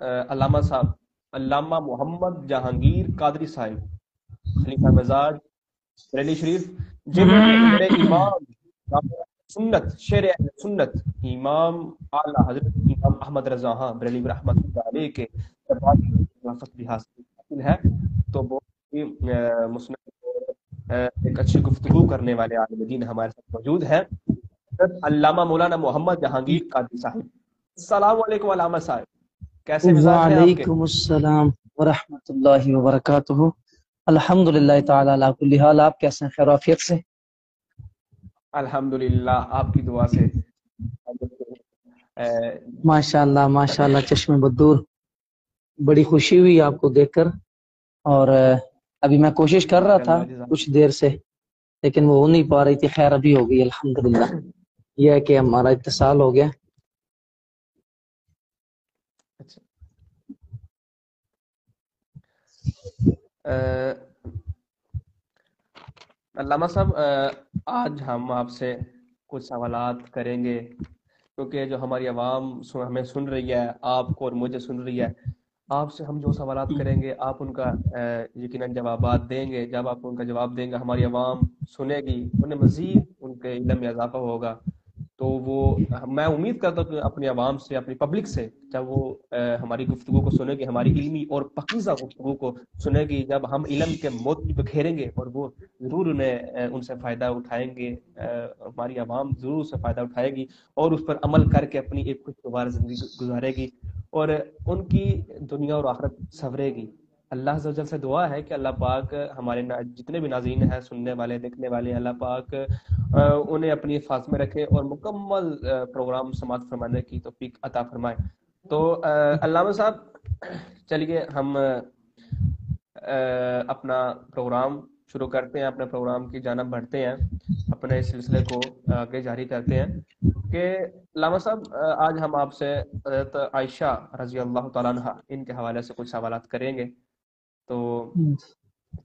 علامہ صاحب علامہ محمد جہانگیر قادری صاحب خلیفہ مزاج بریلی شریف، جنہوں نے میرے امام سنت شیر اہل سنت امام اعلیٰ حضرت امام احمد رضا خان بریلوی رحمۃ اللہ علیہ کے دربار کی خلافت بھی حاصل ہے، تو بہت ہی مسند ایک اچھی گفتگو کرنے والے عالم دین ہمارے ساتھ موجود ہیں، حضرت علامہ مولانا محمد جہانگیر قادری صاحب۔ السلام علیکم علامہ صاحب، کیسے مزاج ہیں آپ کے؟ وعلیکم السلام ورحمۃ اللہ وبرکاتہ۔ الحمدللہ تعالیٰ علی کل حال۔ آپ کیسے ہیں؟ خیر و عافیت سے؟ الحمدللہ آپ کی دعا سے ماشاءاللہ ماشاءاللہ، چشم بدور، بڑی خوشی ہوئی آپ کو دیکھ کر، اور ابھی میں کوشش کر رہا تھا کچھ دیر سے، لیکن وہ ہو نہیں پا رہی تھی۔ خیر ابھی ہو گئی الحمدللہ، یہ ہے کہ ہمارا اتصال ہو گیا۔ علامہ صاحب، آج ہم آپ سے کچھ سوالات کریں گے، کیونکہ جو ہماری عوام ہمیں سن رہی ہے، آپ کو اور مجھے سن رہی ہے، آپ سے ہم جو سوالات کریں گے آپ ان کا یقیناً جوابات دیں گے۔ جب آپ ان کا جواب دیں گے ہماری عوام سنے گی، انہیں مزید ان کے علم میں اضافہ ہوگا، تو وہ میں امید کرتا ہوں کہ اپنی عوام سے، اپنی پبلک سے، جب وہ ہماری گفتگو کو سنے گی، ہماری علمی اور پاکیزہ گفتگو کو سنے گی، جب ہم علم کے موتی بکھیریں گے، اور وہ ضرور ان سے فائدہ اٹھائیں گے، ہماری عوام ضرور اس سے فائدہ اٹھائے گی اور اس پر عمل کر کے اپنی ایک خوشگوار زندگی گزارے گی، اور ان کی دنیا اور آخرت سنورے گی۔ اللہ عز و جل سے دعا ہے کہ اللہ پاک ہمارے جتنے بھی ناظرین ہیں، سننے والے، دیکھنے والے، اللہ پاک انہیں اپنی حفاظت میں رکھے اور مکمل پروگرام سماعت فرمانے کی توفیق عطا فرمائے۔ تو علامہ صاحب چلیے ہم اپنا پروگرام شروع کرتے ہیں، اپنے پروگرام کی جانب بڑھتے ہیں، اپنے اس سلسلے کو آگے جاری کرتے ہیں کہ علامہ صاحب آج ہم آپ سے حضرت عائشہ رضی اللہ تعالیٰ عنہ ان کے حوالے سے کچھ سوالات کریں گے۔ تو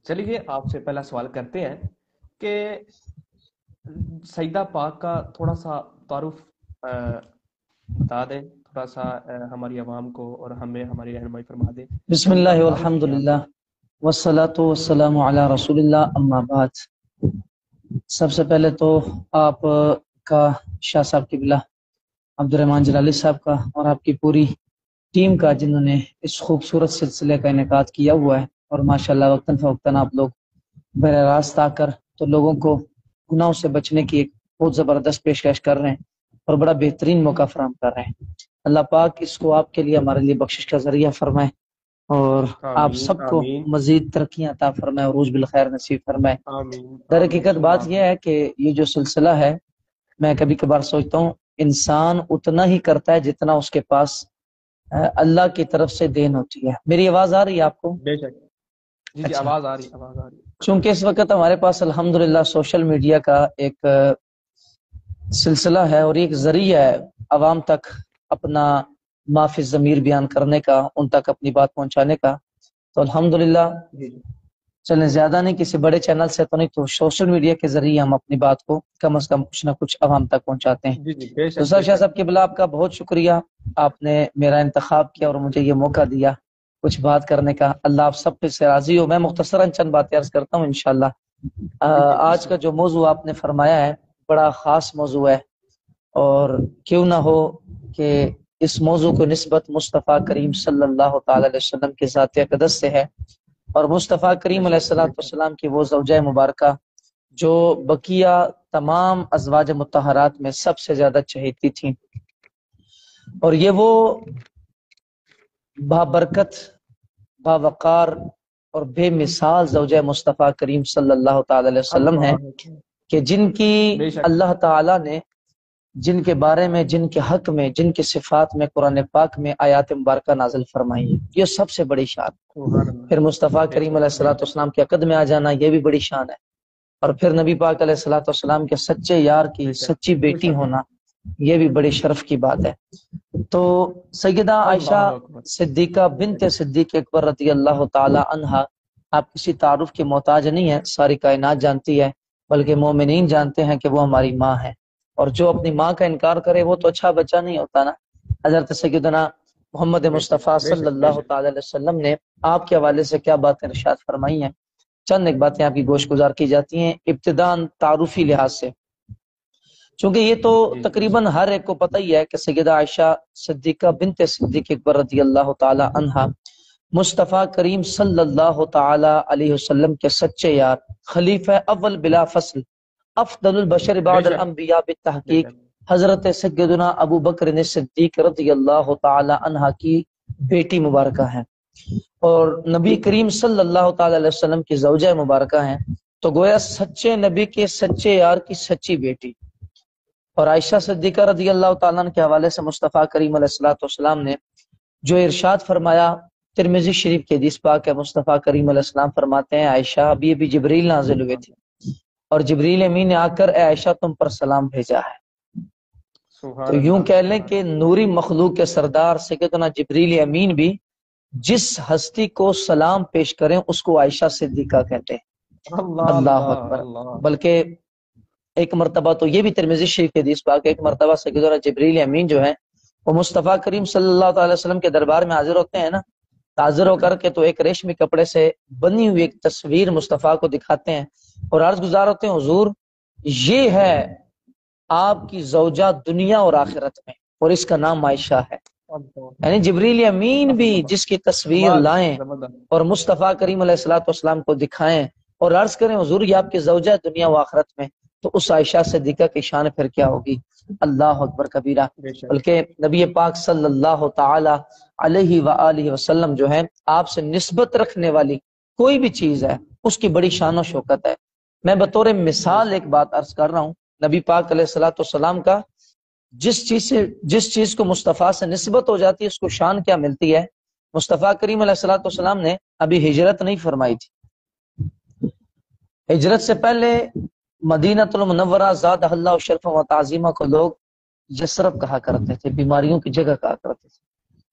چلیے آپ سے پہلا سوال کرتے ہیں کہ سیدہ پاک کا تھوڑا سا تعارف بتا دیں، تھوڑا سا ہماری عوام کو اور ہمیں ہماری رہنمائی فرما دیں۔ بسم اللہ والحمدللہ والصلاة والسلام علی رسول اللہ، اما بعد۔ سب سے پہلے تو آپ کا، شاہ صاحب کی بلا عبد الرحمن جلالی صاحب کا، اور آپ کی پوری ٹیم کا، جنہوں نے اس خوبصورت سلسلے کا انعقاد کیا ہوا ہے، اور ماشاءاللہ وقتاً فوقتاً آپ لوگ براہ راست آ کر تو لوگوں کو گناہوں سے بچنے کی ایک بہت زبردست پیشکش کر رہے ہیں اور بڑا بہترین موقع فراہم کر رہے ہیں۔ اللہ پاک اس کو آپ کے لیے، ہمارے لیے بخشش کا ذریعہ فرمائے، اور آپ سب کو مزید ترقیاں عطا فرمائے، عروج بالخیر نصیب فرمائے۔ در حقیقت بات یہ ہے کہ یہ جو سلسلہ ہے، میں کبھی کبھار سوچتا ہوں انسان اتنا ہی کرتا ہے جتنا اس کے پاس اللہ کی طرف سے دین ہوتی ہے۔ میری آواز آ رہی ہے آپ کو؟ بے شک جی جی، آواز آ رہی ہے۔ چونکہ اس وقت ہمارے پاس الحمدللہ سوشل میڈیا کا ایک سلسلہ ہے اور ایک ذریعہ ہے عوام تک اپنا معافی ضمیر بیان کرنے کا، ان تک اپنی بات پہنچانے کا، تو الحمدللہ چلیں زیادہ نہیں، کسی بڑے چینل سے تو نہیں، تو سوشل میڈیا کے ذریعے ہم اپنی بات کو کم از کم کچھ نہ کچھ عوام تک پہنچاتے ہیں۔ دوسرا شاہ صاحب کے بلا آپ کا بہت شکریہ، آپ نے میرا انتخاب کیا اور مجھے یہ موقع دیا کچھ بات کرنے کا۔ اللہ آپ سب پہ سے راضی ہو۔ میں مختصراً چند باتیں عرض کرتا ہوں انشاءاللہ۔ آج کا جو موضوع آپ نے فرمایا ہے بڑا خاص موضوع ہے، اور کیوں نہ ہو کہ اس موضوع کو نسبت مصطفیٰ کریم صلی اللہ تعالی علیہ وسلم کے ذات اقدس سے ہے، اور مصطفیٰ کریم علیہ السلام کی وہ زوجہ مبارکہ جو بقیہ تمام ازواج مطہرات میں سب سے زیادہ چہیتی تھیں، اور یہ وہ بابرکت، باوقار اور بے مثال زوجہ مصطفیٰ کریم صلی اللہ تعالی علیہ وسلم ہے کہ جن کی اللہ تعالی نے، جن کے بارے میں، جن کے حق میں، جن کے صفات میں قرآن پاک میں آیات مبارکہ نازل فرمائی ہے، یہ سب سے بڑی شان۔ پھر مصطفیٰ کریم علیہ السلام کے عقد میں آ جانا، یہ بھی بڑی شان ہے، اور پھر نبی پاک علیہ السلام کے سچے یار کی سچی بیٹی ہونا، یہ بھی بڑی شرف کی بات ہے۔ تو سیدہ عائشہ صدیقہ بنت صدیق اکبر رضی اللہ تعالی عنہا، آپ کسی تعارف کے محتاج نہیں ہیں، ساری کائنات جانتی ہے، بلکہ مومنین جانتے ہیں کہ وہ ہماری ماں ہے، اور جو اپنی ماں کا انکار کرے وہ تو اچھا بچہ نہیں ہوتا نا۔ حضرت سیدنا محمد مصطفیٰ بے صلی شک بے اللہ شک تعالی علیہ وسلم نے آپ کے حوالے سے کیا باتیں ارشاد فرمائی ہیں، چند ایک باتیں آپ کی گوش گزار کی جاتی ہیں ابتداً تعارفی لحاظ سے، چونکہ یہ تو جی بے تقریباً شک ہر ایک کو پتہ ہی ہے کہ سیدہ عائشہ صدیقہ بنت صدیق اکبر رضی اللہ تعالی عنہا مصطفیٰ کریم صلی اللہ تعالی علیہ وسلم کے سچے یار، خلیفہ اول بلا فصل، افضل البشر بے بعد شک الانبیاء بے بالتحقیق، شک حضرت سیدنا ابو بکر صدیق رضی اللہ تعالی عنہ کی بیٹی مبارکہ ہیں، اور نبی کریم صلی اللہ تعالی علیہ وسلم کی زوجہ مبارکہ ہیں، تو گویا سچے نبی کے سچے یار کی سچی بیٹی۔ اور عائشہ صدیقہ رضی اللہ تعالیٰ عنہ کے حوالے سے مصطفیٰ کریم علیہ الصلوۃ والسلام نے جو ارشاد فرمایا، ترمذی شریف کے حدیث پاک ہے، مصطفیٰ کریم علیہ السلام فرماتے ہیں عائشہ ابھی جبریل نازل ہوئے تھے اور جبریل امین نے آ کر اے عائشہ تم پر سلام بھیجا ہے۔ تو سبحان یوں اللہ کہہ لیں سبحان کہ نوری مخلوق کے سردار سیدنا جبریل امین بھی جس ہستی کو سلام پیش کریں اس کو عائشہ صدیقہ کہتے ہیں۔ اللہ اللہ اللہ اکبر۔ اللہ بلکہ ایک مرتبہ تو یہ بھی ترمذی شریف کے حدیث پاک، ایک مرتبہ سیدنا جبریل امین جو ہیں وہ مصطفیٰ کریم صلی اللہ تعالی وسلم کے دربار میں حاضر ہوتے ہیں نا، حاضر ہو کر کے تو ایک ریشمی کپڑے سے بنی ہوئی ایک تصویر مصطفیٰ کو دکھاتے ہیں اور عرض گزار ہوتے ہیں حضور یہ ہے آپ کی زوجہ دنیا اور آخرت میں، اور اس کا نام عائشہ ہے۔ یعنی جبریل امین بھی جس کی تصویر کمال لائیں زبردست اور مصطفیٰ کریم علیہ الصلوۃ والسلام کو دکھائیں اور عرض کریں حضور یہ آپ کی زوجہ دنیا و آخرت میں، تو اس عائشہ صدیقہ کی شان پھر کیا ہوگی۔ اللہ اکبر کبیرہ۔ بے شک بلکہ نبی پاک صلی اللہ تعالی علیہ وآلہ وسلم جو ہے آپ سے نسبت رکھنے والی کوئی بھی چیز ہے اس کی بڑی شان و شوکت ہے۔ میں بطور بے مثال شک ایک بات عرض کر رہا ہوں، نبی پاک علیہ الصلوۃ والسلام کا جس چیز کو مصطفیٰ سے نسبت ہو جاتی ہے اس کو شان کیا ملتی ہے۔ مصطفیٰ کریم علیہ الصلوۃ والسلام نے ابھی ہجرت نہیں فرمائی تھی، ہجرت سے پہلے مدینہ المنورہ زادہ اللہ شرف و تعظیمہ کو لوگ یثرب کہا کرتے تھے، بیماریوں کی جگہ کہا کرتے تھے،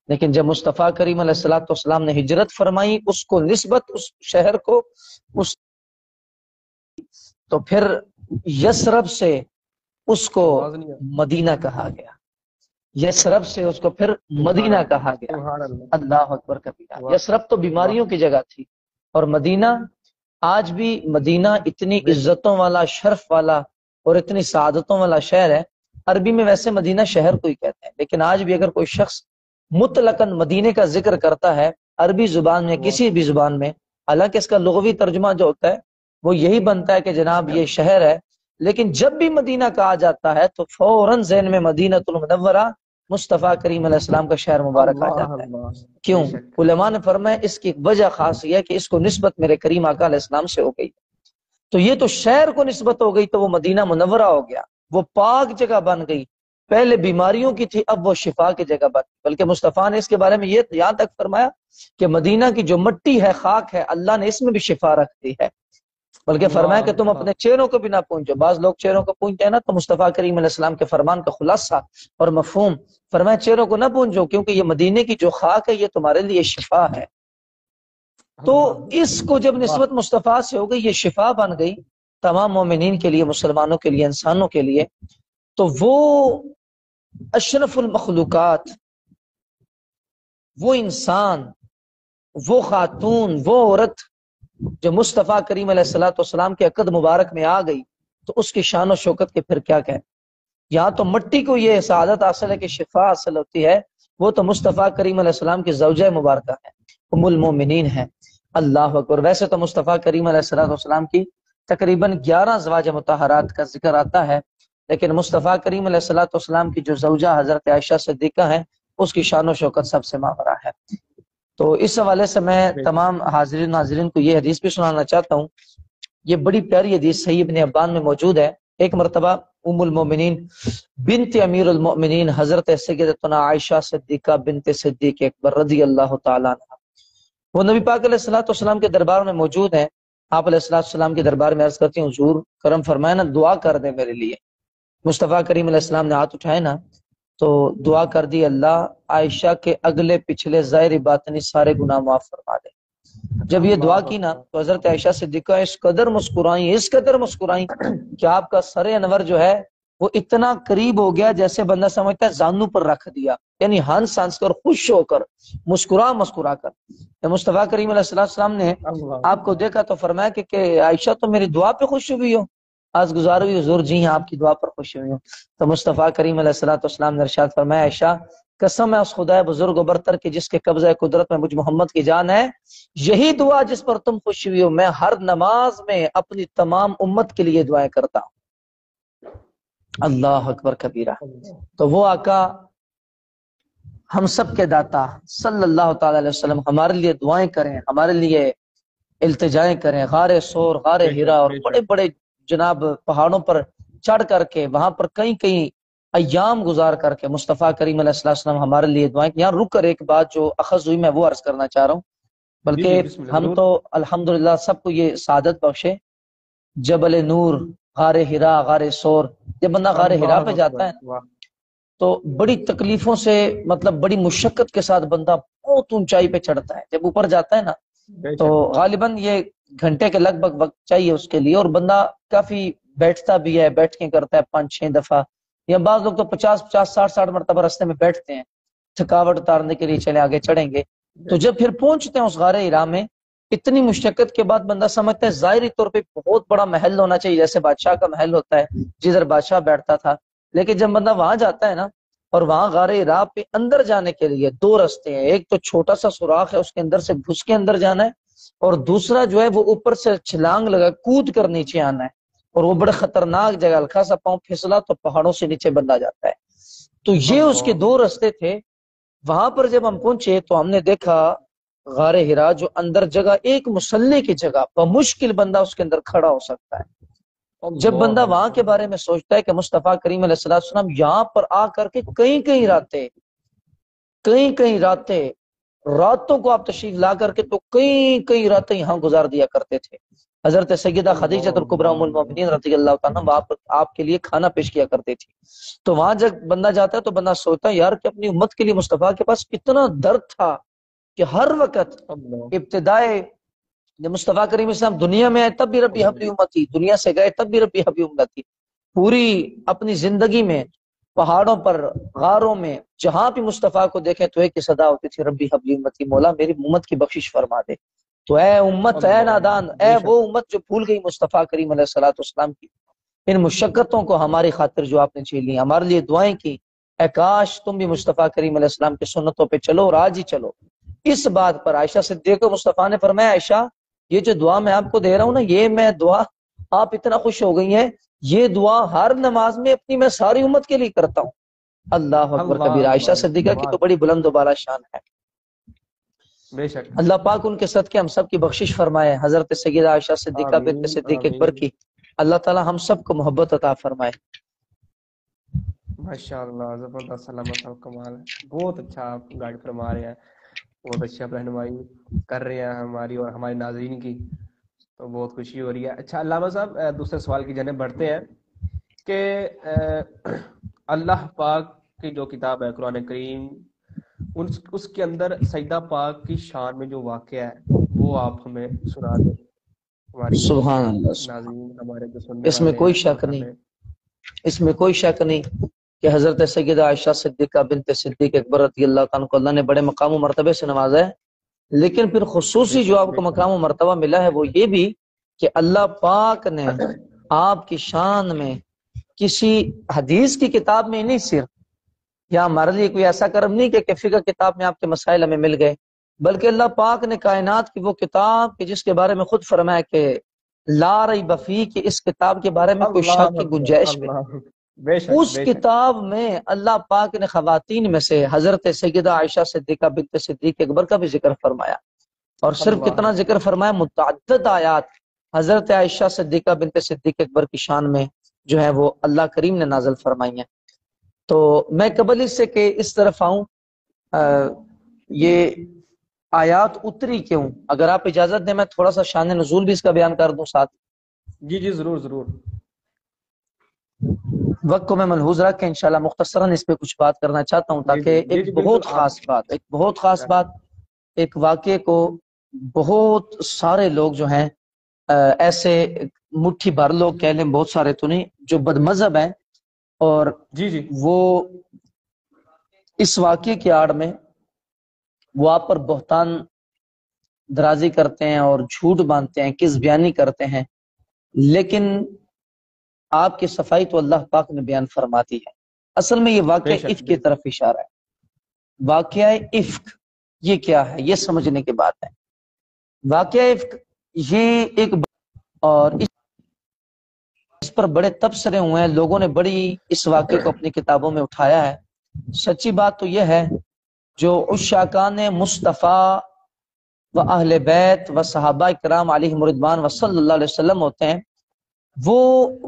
لیکن جب مصطفیٰ کریم علیہ الصلوۃ والسلام نے ہجرت فرمائی اس کو نسبت اس شہر کو اس تو پھر یثرب سے اس کو آواز نہیں آتی مدینہ کہا گیا، یثرب سے اس کو پھر سبحان مدینہ اللہ کہا گیا۔ سبحان اللہ اللہ اکبر کبیرہ۔ واہ یثرب تو واہ بیماریوں کی جگہ تھی، اور مدینہ آج بھی مدینہ اتنی بے شک عزتوں والا، شرف والا اور اتنی سعادتوں والا شہر ہے۔ عربی میں ویسے مدینہ شہر کو ہی کہتے ہیں، لیکن آج بھی اگر کوئی شخص مطلقاً مدینے کا ذکر کرتا ہے عربی زبان میں واہ کسی بھی زبان میں، حالانکہ اس کا لغوی ترجمہ جو ہوتا ہے وہ یہی بنتا ہے کہ جناب یہ شہر ہے، لیکن جب بھی مدینہ کہا جاتا ہے تو فوراً ذہن میں مدینہ المنورہ مصطفیٰ کریم علیہ السلام کا شہر مبارک آ اللہ جاتا ہے۔ اللہ کیوں؟ بے شک علماء نے فرمایا اس کی ایک وجہ خاص یہ ہے کہ اس کو نسبت میرے کریم آقا علیہ السلام سے ہو گئی، تو یہ تو شہر کو نسبت ہو گئی تو وہ مدینہ منورہ ہو گیا، وہ پاک جگہ بن گئی، پہلے بیماریوں کی تھی اب وہ شفا کی جگہ بن گئی۔ بلکہ مصطفیٰ نے اس کے بارے میں یہ یہاں تک فرمایا کہ مدینہ کی جو مٹی ہے، خاک ہے، اللہ نے اس میں بھی شفا رکھ دی ہے۔ بلکہ فرمایا اللہ کہ تم اللہ اپنے چہروں کو بھی نہ پونچھو، بعض لوگ چہروں کو پونچھتے ہیں نا، تو مصطفیٰ کریم علیہ السلام کے فرمان کا خلاصہ اور مفہوم فرمایا چہروں کو نہ پونچھو کیونکہ یہ مدینے کی جو خاک ہے یہ تمہارے لیے شفا ہے۔ تو اللہ اس کو جب واہ نسبت مصطفیٰ سے ہو گئی یہ شفا بن گئی تمام مومنین کے لیے، مسلمانوں کے لیے، انسانوں کے لیے، تو وہ اشرف المخلوقات، وہ انسان، وہ خاتون، وہ عورت جو مصطفیٰ کریم علیہ الصلوۃ والسلام کے عقد مبارک میں آ گئی تو اس کی شان و شوکت کے پھر کیا کہیں۔ یہاں تو مٹی کو یہ سعادت حاصل ہے کہ شفا حاصل ہوتی ہے، وہ تو مصطفیٰ کریم علیہ السلام کی زوجہ مبارکہ ہے، ام المومنین ہے۔ اللہ اکبر۔ ویسے تو مصطفیٰ کریم علیہ الصلوۃ والسلام کی تقریباً 11 ازواج مطہرات کا ذکر آتا ہے، لیکن مصطفیٰ کریم علیہ الصلوۃ والسلام کی جو زوجہ حضرت عائشہ صدیقہ ہیں اس کی شان و شوکت سب سے ماورا ہے۔ تو اس حوالے سے میں بے شک تمام حاضرین ناظرین کو یہ حدیث بھی سنانا چاہتا ہوں، یہ بڑی پیاری حدیث صحیح ابن حبان میں موجود ہے۔ ایک مرتبہ ام المومنین بنت امیر المؤمنین حضرت سیدتنا عائشہ صدیقہ بنت صدیق اکبر رضی اللہ تعالیٰ عنہ، وہ نبی پاک علیہ الصلوۃ والسلام کے دربار میں موجود ہیں۔ آپ علیہ الصلوۃ والسلام کے دربار میں عرض کرتی ہوں حضور کرم فرمائے نا، دعا کر دیں میرے لیے۔ مصطفیٰ کریم علیہ السلام نے ہاتھ اٹھائے نا تو دعا کر دی، اللہ عائشہ کے اگلے پچھلے ظاہر باطنی سارے گناہ معاف فرما دے۔ جب یہ دعا اللہ کی نا اکبر تو حضرت عائشہ صدیقہ اس قدر مسکرائیں کہ آپ کا سر انور جو ہے وہ اتنا قریب ہو گیا جیسے بندہ سمجھتا ہے زانو پر رکھ دیا، یعنی ہنس ہنس کر، خوش ہو کر، مسکرا کر۔ مصطفیٰ کریم علیہ السلام نے اللہ آپ کو دیکھا تو فرمایا کہ عائشہ تو میری دعا پہ خوش ہوئی ہو، آج گزار ہوئی؟ حضور جی ہاں آپ کی دعا پر خوش ہوئی ہوں۔ تو مصطفیٰ کریم علیہ السلام نے ارشاد فرمایا عائشہ قسم ہے اس خدا بزرگ و برتر کے جس کے قبضہ قدرت میں مجھ محمد کی جان ہے، یہی دعا جس پر تم خوش ہوئی ہو میں ہر نماز میں اپنی تمام امت کے لیے دعائیں کرتا ہوں۔ اللہ اکبر کبیرہ۔ اللہ تو وہ آقا ہم سب کے داتا صلی اللہ تعالی علیہ وسلم ہمارے لیے دعائیں کریں، ہمارے لیے التجائیں کریں، غار سور، غار بے ہیرا شک اور بے بڑے شک بڑے جناب پہاڑوں پر چڑھ کر کے وہاں پر کئی کئی ایام گزار کر کے مصطفیٰ کریم علیہ السلام ہمارے لیے دعائیں۔ یہاں رک کر ایک بات جو اخذ ہوئی میں وہ عرض کرنا چاہ رہا ہوں، جی جی بلکہ بسم اللہ ہم ضرور۔ تو الحمدللہ سب کو یہ سعادت بخشے، جبل نور، غار ہرا، غار سور، جب بندہ غار ہرا اللہ پہ اکبر جاتا ہے واہ۔ تو بڑی تکلیفوں سے، مطلب بڑی مشقت کے ساتھ بندہ بہت اونچائی پہ چڑھتا ہے، جب اوپر جاتا ہے نا بے تو شک غالباً یہ گھنٹے کے لگ بھگ وقت چاہیے اس کے لیے، اور بندہ کافی بیٹھتا بھی ہے، بیٹھ کے کرتا ہے 5-6 دفعہ، یا بعض لوگ تو 50-50 60-60 مرتبہ راستے میں بیٹھتے ہیں تھکاوٹ اتارنے کے لیے، چلے آگے چڑھیں گے۔ تو بے جب شک پھر پہنچتے ہیں اس غار ہرا میں، اتنی مشقت کے بعد بندہ سمجھتا ہے ظاہری طور پہ بہت بڑا محل ہونا چاہیے، جیسے بادشاہ کا محل ہوتا ہے جدھر بادشاہ بیٹھتا تھا، لیکن جب بندہ وہاں جاتا ہے نا، اور وہاں غار ہرا پہ اندر جانے کے لیے 2 راستے ہیں، ایک تو چھوٹا سا سوراخ ہے اس کے اندر سے گھس کے اندر جانا ہے، اور دوسرا جو ہے وہ اوپر سے چھلانگ لگا کود کر نیچے آنا ہے، اور وہ بڑے خطرناک جگہ، ہلکا سا پاؤں پھسلا تو پہاڑوں سے نیچے بندہ جاتا ہے۔ تو یہ اس کے اللہ 2 راستے تھے۔ وہاں پر جب ہم پہنچے تو ہم نے دیکھا غار ہرا جو اندر جگہ ایک مصلی کی جگہ، بمشکل بندہ اس کے اندر کھڑا ہو سکتا ہے۔ جب اللہ بندہ وہاں کے اکبر بارے میں سوچتا ہے کہ مصطفیٰ کریم علیہ السلام یہاں پر آ کر کے کئی راتیں راتوں کو آپ تشریف لا کر کے تو کئی راتیں یہاں گزار دیا کرتے تھے۔ حضرت سیدہ خدیجہ الکبریٰ ام المومنین رضی اللہ تعالیٰ عنہا وہاں پر آپ کے لیے کھانا پیش کیا کرتی تھی۔ تو وہاں جب بندہ جاتا ہے تو بندہ سوچتا ہے یار کہ اپنی امت کے لیے مصطفیٰ کے پاس کتنا درد تھا کہ ہر وقت اللہ ابتدائے جب مصطفیٰ کریم اسلام دنیا میں آئے تب بھی ربی حبلی امتی، دنیا سے گئے تب بھی ربی حبلی امتی، پوری اپنی زندگی میں پہاڑوں پر، غاروں میں، جہاں بھی مصطفیٰ کو دیکھیں تو ایک ہی صدا ہوتی تھی ربی حبلی امتی، مولا میری امت کی بخشش فرما دے۔ تو اے امت، اے اللہ نادان، اے بے وہ شک امت جو بھول گئی مصطفیٰ کریم علیہ الصلوۃ والسلام کی ان مشقتوں کو ہماری خاطر جو آپ نے جھیلی، ہمارے لیے دعائیں کی، اے کاش تم بھی مصطفیٰ کریم علیہ السلام کی سنتوں پہ چلو اور آج ہی چلو۔ اس بات پر عائشہ صدیقہ مصطفیٰ نے فرمایا عائشہ یہ جو دعا میں آپ کو دے رہا ہوں نا، یہ میں دعا، آپ اتنا خوش ہو گئی ہیں، یہ دعا ہر نماز میں اپنی میں ساری امت کے لیے کرتا ہوں۔ اللہ اکبر اللہ کبیر۔ عائشہ اکبر صدیقہ کی تو کمال بڑی بلند و بالا شان ہے۔ بے شک اللہ پاک ان کے صدقے ہم سب کی بخشش فرمائے، حضرت سیدہ عائشہ صدیقہ بنت آمین صدیق اکبر آمین کی اللہ تعالی ہم سب کو محبت عطا فرمائے۔ ماشاء اللہ زبردست علامہ صاحب کمال ہے، بہت اچھا آپ گائیڈ فرما رہے ہیں، بہت اچھا آپ رہنمائی کر رہے ہیں ہماری اور ہمارے ناظرین کی، تو بہت خوشی ہو رہی ہے۔ اچھا علامہ صاحب دوسرے سوال کی جانب بڑھتے ہیں کہ اللہ پاک کی جو کتاب ہے قرآن کریم، اس کے اندر سیدہ پاک کی شان میں جو واقعہ ہے وہ آپ ہمیں سنا دیں، ہماری سبحان اللہ، ناظرین، ہمارے جو سننے اس میں والے کوئی ہیں اور شک نہیں، ہمیں۔ اس میں کوئی شک نہیں کہ حضرت سیدہ عائشہ صدیقہ بنت صدیق اکبر رضی اللہ تعالیٰ کو اللہ نے بڑے مقام و مرتبے سے نوازا ہے، لیکن پھر بے خصوصی جو شک آپ بے کو شک مقام و مرتبہ ملا ہے وہ یہ بھی کہ اللہ پاک نے آپ کی شان میں کسی حدیث کی کتاب میں نہیں، صرف یا ہمارے لیے کوئی ایسا کرم نہیں کہ فقہ کتاب میں آپ کے مسائل ہمیں مل گئے، بلکہ اللہ پاک نے کائنات کی وہ کتاب کہ جس کے بارے میں خود فرمایا کہ لا ریب فیہ، کہ اس کتاب کے بارے میں کوئی اللہ شک کی اکبر گنجائش بھی اللہ، نہیں، بے شک اس بے شک کتاب میں اللہ پاک نے خواتین میں سے حضرت سیدہ عائشہ صدیقہ بنت صدیق اکبر کا بھی ذکر فرمایا، اور صرف اللہ کتنا ذکر فرمایا، متعدد آیات حضرت عائشہ صدیقہ بنت صدیق اکبر کی شان میں جو ہے وہ اللہ کریم نے نازل فرمائی ہیں۔ تو میں قبل اس سے کہ اس طرف آؤں، یہ آیات اتری کیوں، اگر آپ اجازت دیں میں تھوڑا سا شان نزول بھی اس کا بیان کر دوں ساتھ۔ جی جی ضرور ضرور۔ وقت کو میں ملحوظ رکھ کے انشاءاللہ مختصراً اس پہ کچھ بات کرنا چاہتا ہوں، جی جی تاکہ جی ایک جی بالکل بہت آپ خاص بات، ایک بہت خاص بات، ایک واقعے کو بہت سارے لوگ جو ہیں ایسے مٹھی بھر لوگ کہہ لیں، بہت سارے تو نہیں، جو بد مذہب ہیں اور جی جی وہ اس واقعے کی آڑ میں وہ آپ پر بہتان درازی کرتے ہیں اور جھوٹ باندھتے ہیں، کس بیانی کرتے ہیں، لیکن آپ کی صفائی تو اللہ پاک نے بیان فرماتی ہے۔ اصل میں یہ واقعہ بے شک عفق کی بے طرف اشارہ ہے۔ واقعہ عفق یہ کیا ہے، یہ سمجھنے کی بات ہے۔ واقعہ عفق یہ ایک، اور اس پر بڑے تبصرے ہوئے ہیں، لوگوں نے بڑی اس واقعے کو اپنی کتابوں میں اٹھایا ہے۔ سچی بات تو یہ ہے، جو عشاقان مصطفیٰ و اہل بیت و صحابہ کرام علیہم رضوان و صلی اللہ علیہ وسلم ہوتے ہیں، وہ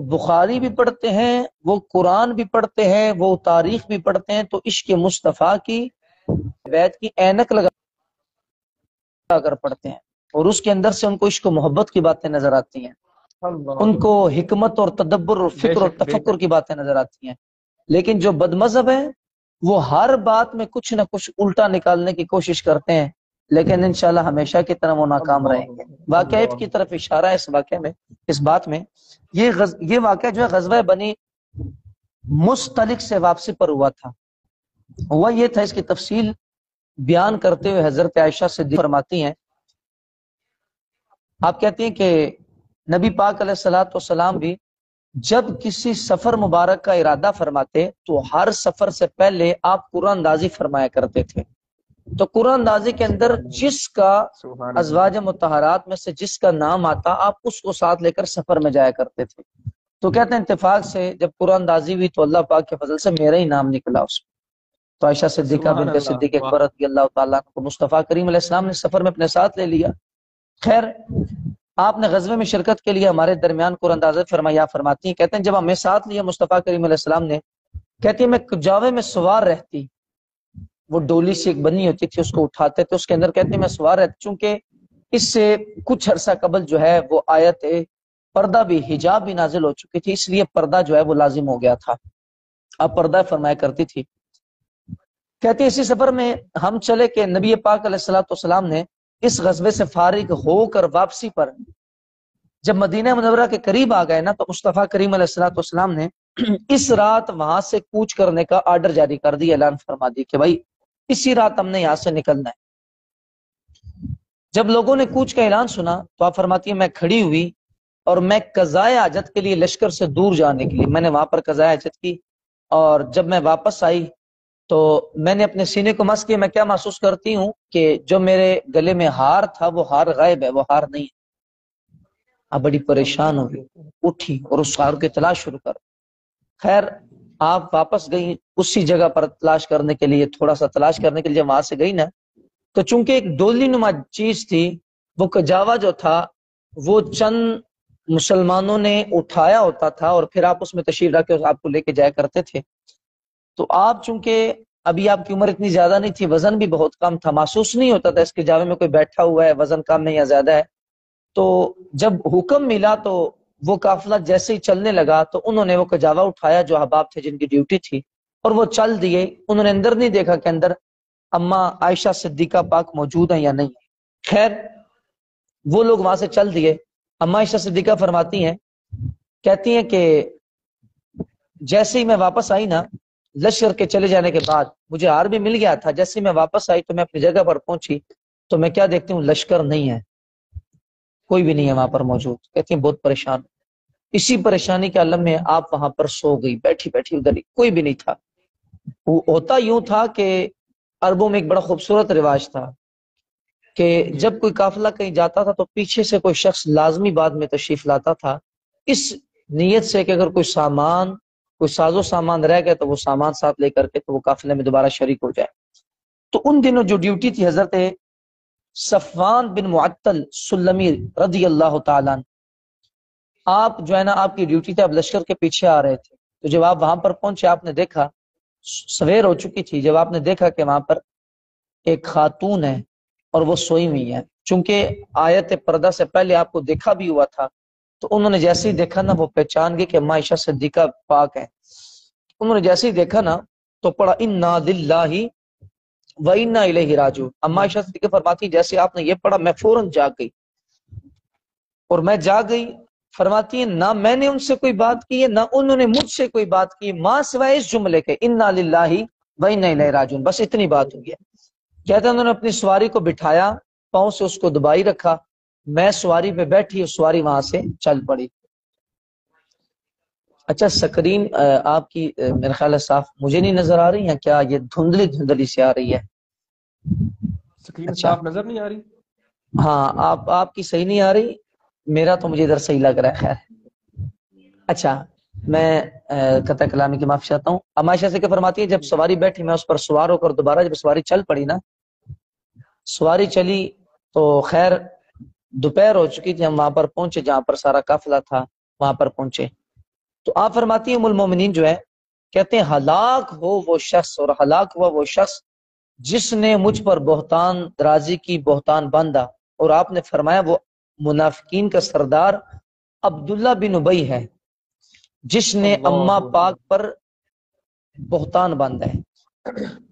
بخاری بھی پڑھتے ہیں، وہ قرآن بھی پڑھتے ہیں، وہ تاریخ بھی پڑھتے ہیں، تو عشق مصطفیٰ کی بیت کی اینک لگا کر پڑھتے ہیں، اور اس کے اندر سے ان کو عشق و محبت کی باتیں نظر آتی ہیں، ان کو حکمت اور تدبر اور بے فکر اور شک بے تفکر شک کی باتیں نظر آتی ہیں۔ لیکن جو بد مذہب ہیں وہ ہر بات میں کچھ نہ کچھ الٹا نکالنے کی کوشش کرتے ہیں، لیکن انشاءاللہ ہمیشہ کی طرح وہ ناکام رہیں گے۔ واقعہ عفق کی طرف اشارہ ہے اس واقعہ میں، اس بات میں۔ یہ واقعہ جو ہے غزوہ بنی مستلق سے واپسی پر ہوا تھا۔ ہوا یہ تھا، اس کی تفصیل بیان کرتے ہوئے حضرت عائشہ صدیقہ فرماتی ہیں، آپ کہتی ہیں کہ نبی پاک علیہ الصلوۃ والسلام بھی جب کسی سفر مبارک کا ارادہ فرماتے تو ہر سفر سے پہلے آپ قرآن اندازی فرمایا کرتے تھے۔ تو قرآن اندازی کے اندر جس کا سبحان ازواج اللہ مطہرات میں سے جس کا نام آتا، آپ اس کو ساتھ لے کر سفر میں جایا کرتے تھے۔ تو کہتے ہیں اتفاق سے جب قرآن اندازی ہوئی تو اللہ پاک کے فضل سے میرا ہی نام نکلا اس میں۔ تو عائشہ صدیقہ سبحان بنت اللہ صدیق واہ اکبر رضی اللہ تعالیٰ کو مصطفیٰ کریم علیہ السلام نے سفر میں اپنے ساتھ لے لیا۔ خیر، آپ نے غزوے میں شرکت کے لیے ہمارے درمیان قرآن اندازی فرمایا، فرماتی ہیں، کہتے ہیں جب ہمیں ساتھ لیا مصطفیٰ کریم علیہ السلام نے، کہتی ہیں میں کجاوے میں سوار رہتی، وہ ڈولی سے ایک بنی ہوتی تھی، اس کو اٹھاتے تھے، اس کے اندر کہتے ہیں میں سوار رہتی، چونکہ اس سے کچھ عرصہ قبل جو ہے وہ آیت پردہ بھی، حجاب بھی نازل ہو چکی تھی، اس لیے پردہ جو ہے وہ لازم ہو گیا تھا، اب پردہ فرمایا کرتی تھی۔ کہتی ہے اسی سفر میں ہم چلے کہ نبی پاک علیہ الصلوۃ والسلام نے اس غزوے سے فارغ ہو کر واپسی پر جب مدینہ منورہ کے قریب آ گئے نا، تو مصطفیٰ کریم علیہ الصلوۃ والسلام نے اس رات وہاں سے کوچ کرنے کا آرڈر جاری کر دیا، اعلان فرما دی کہ بھائی اسی رات ہم نے یہاں سے نکلنا ہے۔ جب لوگوں نے کوچ کا اعلان سنا تو آپ فرماتی ہیں میں کھڑی ہوئی اور میں قضائے حاجت کے لیے لشکر سے دور جانے کے لیے میں نے وہاں پر قضائے حاجت کی، اور جب میں واپس آئی تو میں نے اپنے سینے کو مس کیا، میں کیا محسوس کرتی ہوں کہ جو میرے گلے میں ہار تھا وہ ہار غائب ہے، وہ ہار نہیں ہے۔ اب بڑی پریشان ہو گئی، اٹھی اور اس ہار کی تلاش شروع کر۔ خیر، آپ واپس گئی اسی جگہ پر تلاش کرنے کے لیے، تھوڑا سا تلاش کرنے کے لیے جب وہاں سے گئی نا، تو چونکہ ایک ڈولی نما چیز تھی، وہ کجاوا جو تھا وہ چند مسلمانوں نے اٹھایا ہوتا تھا اور پھر آپ اس میں تشریف رکھ کے آپ کو لے کے جایا کرتے تھے۔ تو آپ چونکہ ابھی آپ کی عمر اتنی زیادہ نہیں تھی، وزن بھی بہت کم تھا، محسوس نہیں ہوتا تھا اس کے جاوے میں کوئی بیٹھا ہوا ہے، وزن کم ہے یا زیادہ ہے۔ تو جب حکم ملا تو وہ قافلہ جیسے ہی چلنے لگا تو انہوں نے وہ کجاوا اٹھایا جو احباب تھے جن کی ڈیوٹی تھی، اور وہ چل دیے۔ انہوں نے اندر نہیں دیکھا کہ اندر اما عائشہ صدیقہ پاک موجود ہیں یا نہیں۔ خیر، وہ لوگ وہاں سے چل دیے۔ اما عائشہ صدیقہ فرماتی ہیں، کہتی ہیں کہ جیسے ہی میں واپس آئی نا، لشکر کے چلے جانے کے بعد مجھے ہار بھی مل گیا تھا، جیسے ہی میں واپس آئی تو میں اپنی جگہ پر پہنچی تو میں کیا دیکھتی ہوں، لشکر نہیں ہے، کوئی بھی نہیں ہے وہاں پر موجود۔ کہتی ہیں بہت پریشان، اسی پریشانی کے عالم میں آپ وہاں پر سو گئی، بیٹھی بیٹھی ادھر ہی، کوئی بھی نہیں تھا۔ وہ ہوتا یوں تھا کہ عربوں میں ایک بڑا خوبصورت رواج تھا کہ جب کوئی قافلہ کہیں جاتا تھا تو پیچھے سے کوئی شخص لازمی بعد میں تشریف لاتا تھا، اس نیت سے کہ اگر کوئی سامان، کوئی ساز و سامان رہ گیا تو وہ سامان ساتھ لے کر کے تو وہ قافلے میں دوبارہ شریک ہو جائے۔ تو ان دنوں جو ڈیوٹی تھی حضرت صفوان بن معطل سلمی رضی اللہ تعالیٰ عنہ، آپ جو ہے نا، آپ کی ڈیوٹی تھی، آپ لشکر کے پیچھے آ رہے تھے۔ تو جب آپ وہاں پر پہنچے، آپ نے دیکھا، سویر ہو چکی تھی، جب آپ نے دیکھا کہ وہاں پر ایک خاتون ہے اور وہ سوئی ہوئی ہے، چونکہ آیت پردہ سے پہلے آپ کو دیکھا بھی ہوا تھا، تو انہوں نے جیسے ہی دیکھا نا، وہ پہچان گئی کہ اما عائشہ صدیقہ پاک ہے۔ انہوں نے جیسے ہی دیکھا نا تو پڑھا انا للہ و انا الیہ راجعون۔ اما عائشہ صدیقہ فرماتی جیسے آپ نے یہ پڑھا میں فوراً جاگ گئی، اور میں جاگ گئی فرماتی ہیں نہ میں نے ان سے کوئی بات کی ہے نہ انہوں نے مجھ سے کوئی بات کی، ماں سوائے اس جملے کے انا للہ و انا الیہ راجعون، بس اتنی بات ہوئی ہے۔ کہتے ہیں انہوں نے اپنی سواری کو بٹھایا، پاؤں سے اس کو دبائی رکھا، میں سواری پہ بیٹھی اور سواری وہاں سے چل پڑی۔ اچھا سکرین آپ کی میرے خیال ہے صاف مجھے نہیں نظر آ رہی ہے کیا؟ یہ دھندلی دھندلی سے آ رہی ہے۔ سکرین اچھا صاف نظر نہیں آ رہی؟ ہاں آپ کی صحیح نہیں آ رہی، میرا تو مجھے ادھر صحیح لگ رہا ہے۔ خیر اچھا میں قطع کلامی کی معافی چاہتا ہوں۔ اب عائشہ سے کیا فرماتی ہے جب سواری بیٹھی میں اس پر سوار ہو کر دوبارہ جب سواری چل پڑی نا، سواری چلی تو خیر دوپہر ہو چکی تھی، ہم وہاں پر پہنچے جہاں پر سارا قافلہ تھا، وہاں پر پہنچے تو آپ فرماتی ہیں ام المومنین جو ہے کہتے ہیں ہلاک ہو وہ شخص اور ہلاک ہوا وہ شخص جس نے مجھ پر بہتان درازی کی، بہتان باندھا، اور آپ نے فرمایا وہ منافقین کا سردار عبداللہ بن ابی ہے جس نے اماں اللہ پاک پر بہتان باندھا ہے۔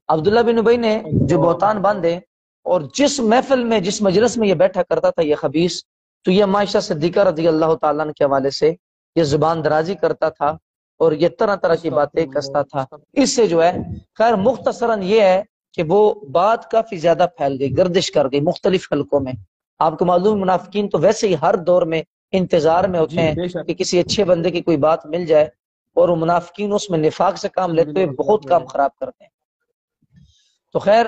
عبداللہ بن ابی نے جو اللہ بہتان باندھے، اور جس محفل میں جس مجلس میں یہ بیٹھا کرتا تھا یہ خبیث، تو یہ عائشہ صدیقہ رضی اللہ تعالیٰ عنہ کے حوالے سے یہ زبان درازی کرتا تھا اور یہ طرح طرح کی استغفر باتیں اللہ کستا تھا۔ استغفر اس سے جو ہے خیر مختصراً یہ ہے کہ وہ بات کافی زیادہ پھیل گئی، گردش کر گئی مختلف حلقوں میں۔ آپ کو معلوم منافقین تو ویسے ہی ہر دور میں انتظار میں ہوتے جی ہیں بے شک، کہ کسی اچھے بندے کی کوئی بات مل جائے، اور وہ منافقین اس میں نفاق سے کام الحمد لیتے للہ ہوئے رب بہت کام العالمین۔ خراب کرتے ہیں۔ تو خیر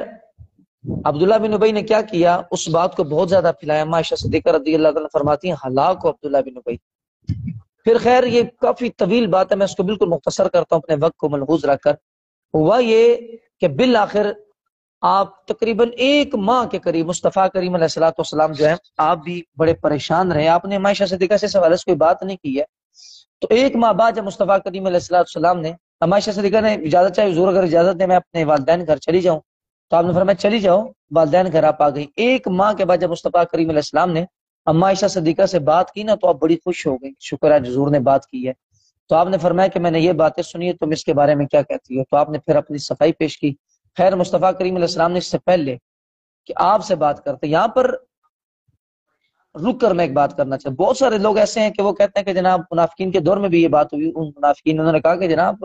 عبداللہ بن ابی نے کیا کیا، اس بات کو بہت زیادہ پھیلایا۔ عائشہ صدیقہ رضی اللہ عنہ فرماتی ہیں ہلاک ہو عبداللہ بن ابی۔ پھر خیر یہ کافی طویل بات ہے، میں اس کو بالکل مختصر کرتا ہوں اپنے وقت کو ملحوظ رکھ کر۔ ہوا یہ کہ بالآخر آپ تقریباً ایک ماہ کے قریب مصطفیٰ کریم علیہ الصلوۃ والسلام جو ہے آپ بھی بڑے پریشان رہے، آپ نے عائشہ صدیقہ سے اس حوالے سے کوئی بات نہیں کی ہے۔ تو ایک ماہ بعد جب مصطفیٰ کریم علیہ الصلوۃ والسلام نے عائشہ صدیقہ نے اجازت چاہی، حضور اگر اجازت دے میں اپنے والدین گھر چلی جاؤں، تو آپ نے فرمایا چلی جاؤ، والدین گھر آپ آ گئی۔ ایک ماہ کے بعد جب مصطفیٰ کریم علیہ السلام نے اما عائشہ صدیقہ سے بات کی نا تو آپ بڑی خوش ہو گئی، شکر ہے حضور نے بات کی ہے۔ تو آپ نے فرمایا کہ میں نے یہ باتیں سنی ہے، تم اس کے بارے میں کیا کہتی ہو؟ تو آپ نے پھر اپنی صفائی پیش کی۔ خیر مصطفیٰ کریم علیہ السلام نے اس سے پہلے کہ آپ سے بات کرتے، یہاں پر رک کر میں ایک بات کرنا چاہتا ہوں۔ بہت سارے لوگ ایسے ہیں کہ وہ کہتے ہیں کہ جناب منافقین کے دور میں بھی یہ بات ہوئی، ان منافقین انہوں نے کہا کہ جناب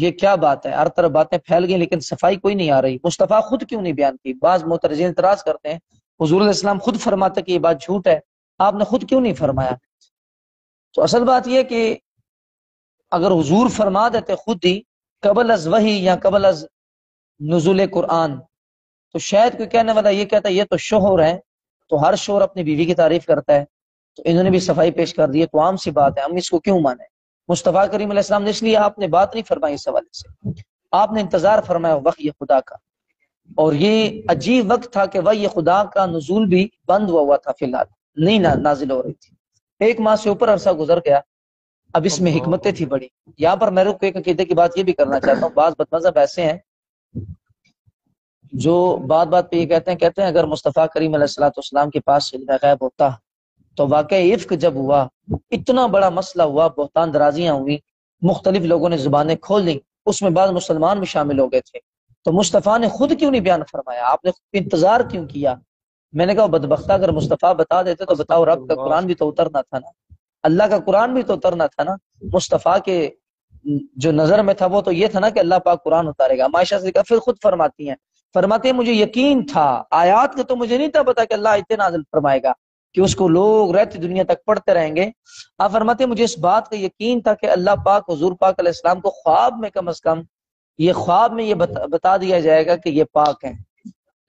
یہ کیا بات ہے، ہر طرف باتیں پھیل گئی لیکن صفائی کوئی نہیں آ رہی، مصطفیٰ خود کیوں نہیں بیان کی؟ بعض معترضین اعتراض کرتے ہیں حضور علیہ السلام خود فرماتے کہ یہ بات جھوٹ ہے، آپ نے خود کیوں نہیں فرمایا؟ تو اصل بات یہ کہ اگر حضور فرما دیتے خود ہی قبل از وحی یا قبل از نزول قرآن، تو شاید کوئی کہنے والا یہ کہتا ہے یہ تو شوہر ہے، تو ہر شوہر اپنی بیوی کی تعریف کرتا ہے، تو انہوں نے بھی صفائی پیش کر دی ہے، تو عام سی بات ہے، ہم اس کو کیوں مانیں؟ مصطفیٰ کریم علیہ السلام نے اس لیے آپ نے بات نہیں فرمائی اس حوالے سے، آپ نے انتظار فرمایا وحی خدا کا، اور یہ عجیب وقت تھا کہ وحی خدا کا نزول بھی بند ہوا تھا، فی الحال نہیں نازل ہو رہی تھی، ایک ماہ سے اوپر عرصہ گزر گیا۔ اب اس میں حکمتیں تھی بڑی، یہاں پر میں ایک عقیدے کی بات یہ بھی کرنا چاہتا ہوں۔ بعض بدمذہب ایسے ہیں جو بات بات پہ یہ کہتے ہیں اگر مصطفیٰ کریم علیہ الصلوۃ والسلام کے پاس علم غیب ہوتا تو واقعی عفق جب ہوا اتنا بڑا مسئلہ ہوا، بہتان درازیاں ہوئی، مختلف لوگوں نے زبانیں کھول لی، اس میں بعض مسلمان بھی شامل ہو گئے تھے، تو مصطفیٰ نے خود کیوں نہیں بیان فرمایا؟ آپ نے انتظار کیوں کیا؟ میں نے کہا بدبختہ اگر مصطفیٰ بتا دیتے تو بتاؤ استغفر رب کا اللہ قرآن بھی تو اترنا تھا نا، اللہ کا قرآن بھی تو اترنا تھا نا۔ مصطفیٰ کے جو نظر میں تھا وہ تو یہ تھا نا کہ اللہ پاک قرآن اتارے گا۔ عائشہ سے کہا پھر خود فرماتی ہیں مجھے یقین تھا، آیات کا تو مجھے نہیں تھا پتا کہ اللہ اتنے نازل فرمائے گا کہ اس کو لوگ رہتی دنیا تک پڑھتے رہیں گے۔ آپ فرماتے ہیں مجھے اس بات کا یقین تھا کہ اللہ پاک حضور پاک علیہ السلام کو خواب میں کم از کم یہ خواب میں یہ بتا دیا جائے گا کہ یہ پاک ہیں،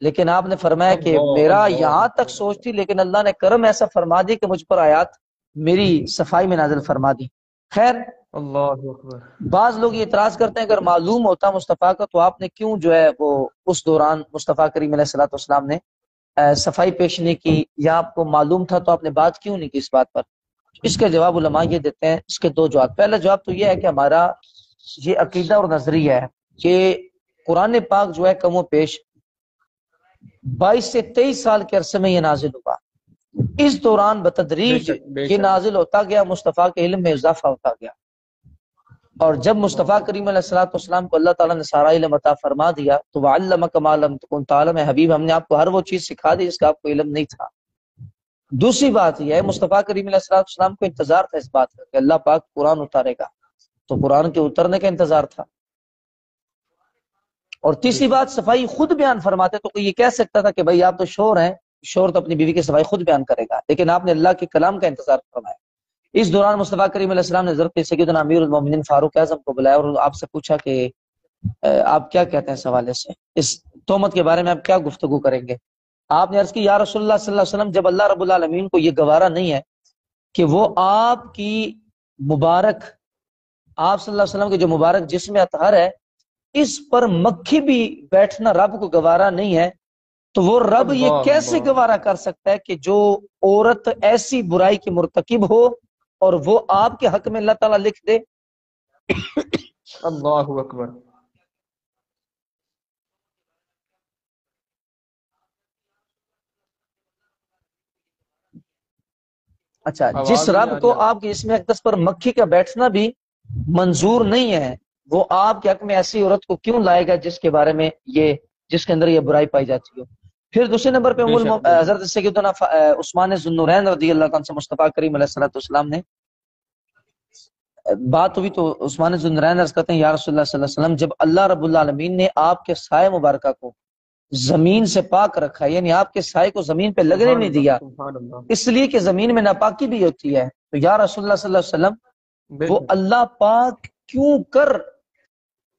لیکن آپ نے فرمایا کہ اللہ میرا یہاں تک اللہ سوچ تھی، لیکن اللہ نے کرم ایسا فرما دی کہ مجھ پر آیات میری صفائی میں نازل فرما دی۔ خیر اللہ اکبر۔ بعض لوگ یہ اعتراض کرتے ہیں اگر معلوم ہوتا مصطفیٰ کا تو آپ نے کیوں جو ہے وہ اس دوران مصطفیٰ کریم علیہ الصلوۃ والسلام نے صفائی پیش نہیں کی، یا آپ کو معلوم تھا تو آپ نے بات کیوں نہیں کی اس بات پر؟ اس کا جواب علماء یہ دیتے ہیں، اس کے دو جواب۔ پہلا جواب تو یہ ہے کہ ہمارا یہ عقیدہ اور نظریہ ہے کہ قرآن پاک جو ہے کم و پیش 22 سے 23 سال کے عرصے میں یہ نازل ہوا، اس دوران بے بتدریج شک بے یہ شک نازل ہوتا گیا، مصطفیٰ کے علم میں اضافہ ہوتا گیا، اور جب مصطفیٰ کریم علیہ الصلوۃ والسلام کو اللہ تعالیٰ نے سارا علم عطا فرما دیا تو وَعَلَّمَكَ مَا لَمْ تَكُنْ تَعْلَمْ، حبیب ہم نے آپ کو ہر وہ چیز سکھا دی جس کا آپ کو علم نہیں تھا۔ دوسری بات یہ ہے مصطفیٰ کریم علیہ السلام کو انتظار تھا اس بات کا کہ اللہ پاک قرآن اتارے گا، تو قرآن کے اترنے کا انتظار تھا۔ اور تیسری بات صفائی خود بیان فرماتے تو کوئی یہ کہہ سکتا تھا کہ بھائی آپ تو شور ہیں، شور تو اپنی بیوی کی صفائی خود بیان کرے گا، لیکن آپ نے اللہ کے کلام کا انتظار فرمایا۔ اس دوران مصطفیٰ کریم علیہ السلام نے حضرت سیدنا امیر المومنین فاروق اعظم کو بلایا اور آپ سے پوچھا کہ آپ کیا کہتے ہیں اس حوالے سے، اس تہمت کے بارے میں آپ کیا گفتگو کریں گے؟ آپ نے عرض کی یا رسول اللہ صلی اللہ علیہ وسلم، جب اللہ رب العالمین کو یہ گوارا نہیں ہے کہ وہ آپ کی مبارک، آپ صلی اللہ علیہ وسلم کے جو مبارک جسم اطہر ہے اس پر مکھی بھی بیٹھنا رب کو گوارا نہیں ہے، تو وہ رب یہ اللہ کیسے اللہ گوارا کر سکتا ہے کہ جو عورت ایسی برائی کی مرتکب ہو اور وہ آپ کے حق میں اللہ تعالیٰ لکھ دے۔ اللہ اکبر۔ اچھا، جس آواز نہیں رب آ رہی کو آپ آپ کے جسم اقدس پر مکھی کا بیٹھنا بھی منظور نہیں ہے، وہ آپ کے حق میں ایسی عورت کو کیوں لائے گا جس کے بارے میں یہ، جس کے اندر یہ برائی پائی جاتی ہو۔ پھر دوسرے نمبر پہ بے شک بے شک حضرت سیدنا عثمان ذو النورین رضی اللہ عنہ سے مصطفیٰ کریم علیہ السلام نے بات ہوئی تو عثمان ذو النورین عرض کرتے ہیں یا رسول اللہ صلی اللہ علیہ وسلم، جب اللہ رب العالمین نے آپ کے سائے مبارکہ کو زمین سے پاک رکھا، یعنی آپ کے سائے کو زمین پہ لگنے سبحان نہیں اللہ دیا، سبحان اللہ، اس لیے کہ زمین میں ناپاکی بھی ہوتی ہے، تو یا رسول اللہ صلی اللہ علیہ وسلم بے وہ شک اللہ پاک کیوں کر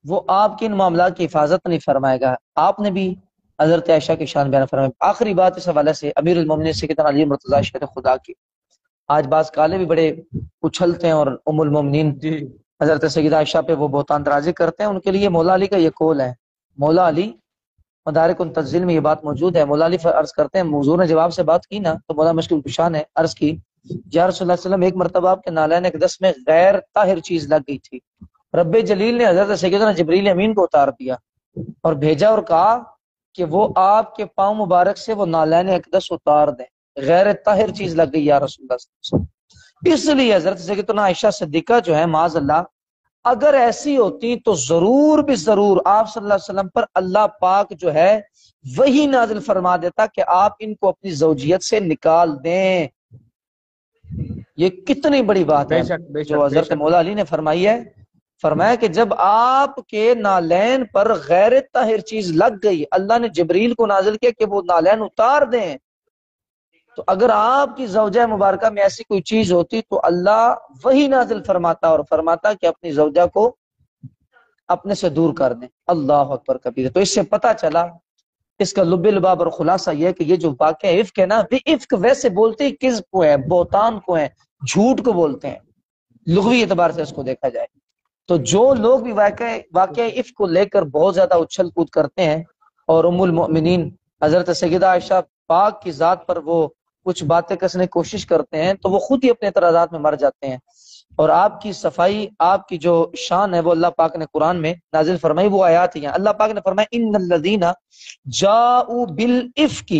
وہ آپ کے ان معاملات کی حفاظت نہیں فرمائے گا؟ آپ نے بھی حضرت عائشہ کی شان بیان فرمائی۔ آخری بات اس حوالے سے امیر المومنین سیدنا علی مرتضیٰ شہید خدا کی، آج بعض کالے بھی بڑے اچھلتے ہیں اور ام المومنین جی حضرت سیدہ عائشہ پہ وہ بہتان درازی کرتے ہیں، ان کے لیے مولا علی کا یہ قول ہے، مولا علی مدارک التنزیل میں یہ بات موجود ہے، مولا علی عرض کرتے ہیں حضور نے جواب سے بات کی نا تو مولا مشکل کشا نے عرض کی یا رسول اللہ صلی اللہ علیہ وسلم، ایک مرتبہ آپ کے نالین اقدس میں غیر طاہر چیز لگ گئی تھی، رب جلیل نے حضرت سیدنا جبریل امین کو اتار دیا اور بھیجا اور کہا کہ وہ آپ کے پاؤں مبارک سے وہ نالین اقدس اتار دیں، غیر طاہر چیز لگ گئی یا رسول اللہ صلی اللہ علیہ وسلم۔ اس لیے حضرت سیدنا عائشہ صدیقہ جو ہے معاذ اللہ، اگر ایسی ہوتی تو ضرور بھی ضرور آپ صلی اللہ علیہ وسلم پر اللہ پاک جو ہے وہی نازل فرما دیتا کہ آپ ان کو اپنی زوجیت سے نکال دیں۔ یہ کتنی بڑی بات ہے بے شک بے جو شک بے حضرت شک مولا علی نے فرمائی ہے، فرمایا کہ جب آپ کے نالین پر غیر طاہر چیز لگ گئی، اللہ نے جبریل کو نازل کیا کہ وہ نالین اتار دیں، تو اگر آپ کی زوجہ مبارکہ میں ایسی کوئی چیز ہوتی تو اللہ وہی نازل فرماتا اور فرماتا کہ اپنی زوجہ کو اپنے سے دور کر دیں۔ اللہ اکبر کبیر۔ تو اس سے پتہ چلا، اس کا لب لباب اور خلاصہ یہ ہے کہ یہ جو واقعہ عفق ہے نا، یہ عفق ویسے بولتے ہی کذب کو ہے، بہتان کو ہے، جھوٹ کو بولتے ہیں لغوی اعتبار سے اس کو دیکھا جائے تو۔ جو لوگ بھی واقعہ عفق کو لے کر بہت زیادہ اچھل کود کرتے ہیں اور ام المؤمنین حضرت سیدہ عائشہ پاک کی ذات پر وہ کچھ باتیں کسنے کی کوشش کرتے ہیں تو وہ خود ہی اپنے اعتراضات میں مر جاتے ہیں، اور آپ کی صفائی، آپ کی جو شان ہے وہ اللہ پاک نے قرآن میں نازل فرمائی، وہ آیات ہی ہیں۔ اللہ پاک نے فرمایا ان الذین جاؤوا بالافک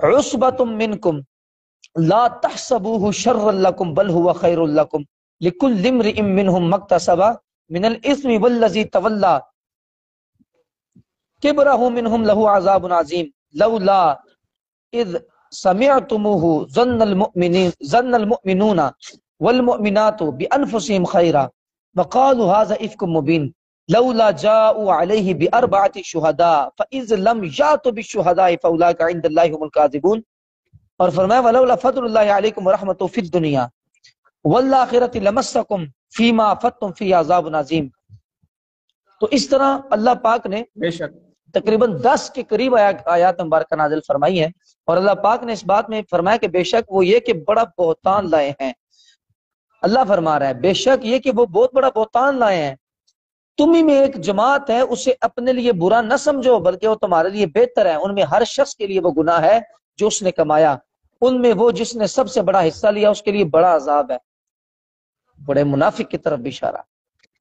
عصبۃ منکم لا تحسبوه شرا لکم بل هو خیر لکم لکل امرئ منهم ما اکتسب من الاثم والذی تولى کبرہ منهم له عذاب عظیم لولا اذ سمعتموه ظن المؤمنون والمؤمنات بانفسهم خیرا وقالوا هذا افک مبین لولا جاءوا علیہ باربعۃ شہداء فاذ لم یاتوا بالشہداء فاولئک عند اللہ هم الکاذبون، اور فرمایا ولولا فضل اللہ علیکم ورحمتہ فی الدنیا والآخرۃ لمسکم فیما افضتم فی عذاب عظیم۔ تو اس طرح اللہ پاک نے بے شک تقریباً 10 کے قریب آیات مبارکہ نازل فرمائی ہے، اور اللہ پاک نے اس بات میں فرمایا کہ بے شک وہ یہ کہ بڑا بہتان لائے ہیں۔ اللہ فرما رہا ہے بے شک یہ کہ وہ بہت بڑا بہتان لائے ہیں، تمہیں میں ایک جماعت ہے اسے اپنے لیے برا نہ سمجھو بلکہ وہ تمہارے لیے بہتر ہے، ان میں ہر شخص کے لیے وہ گناہ ہے جو اس نے کمایا، ان میں وہ جس نے سب سے بڑا حصہ لیا اس کے لیے بڑا عذاب ہے۔ بڑے منافق کی طرف بھی اشارہ،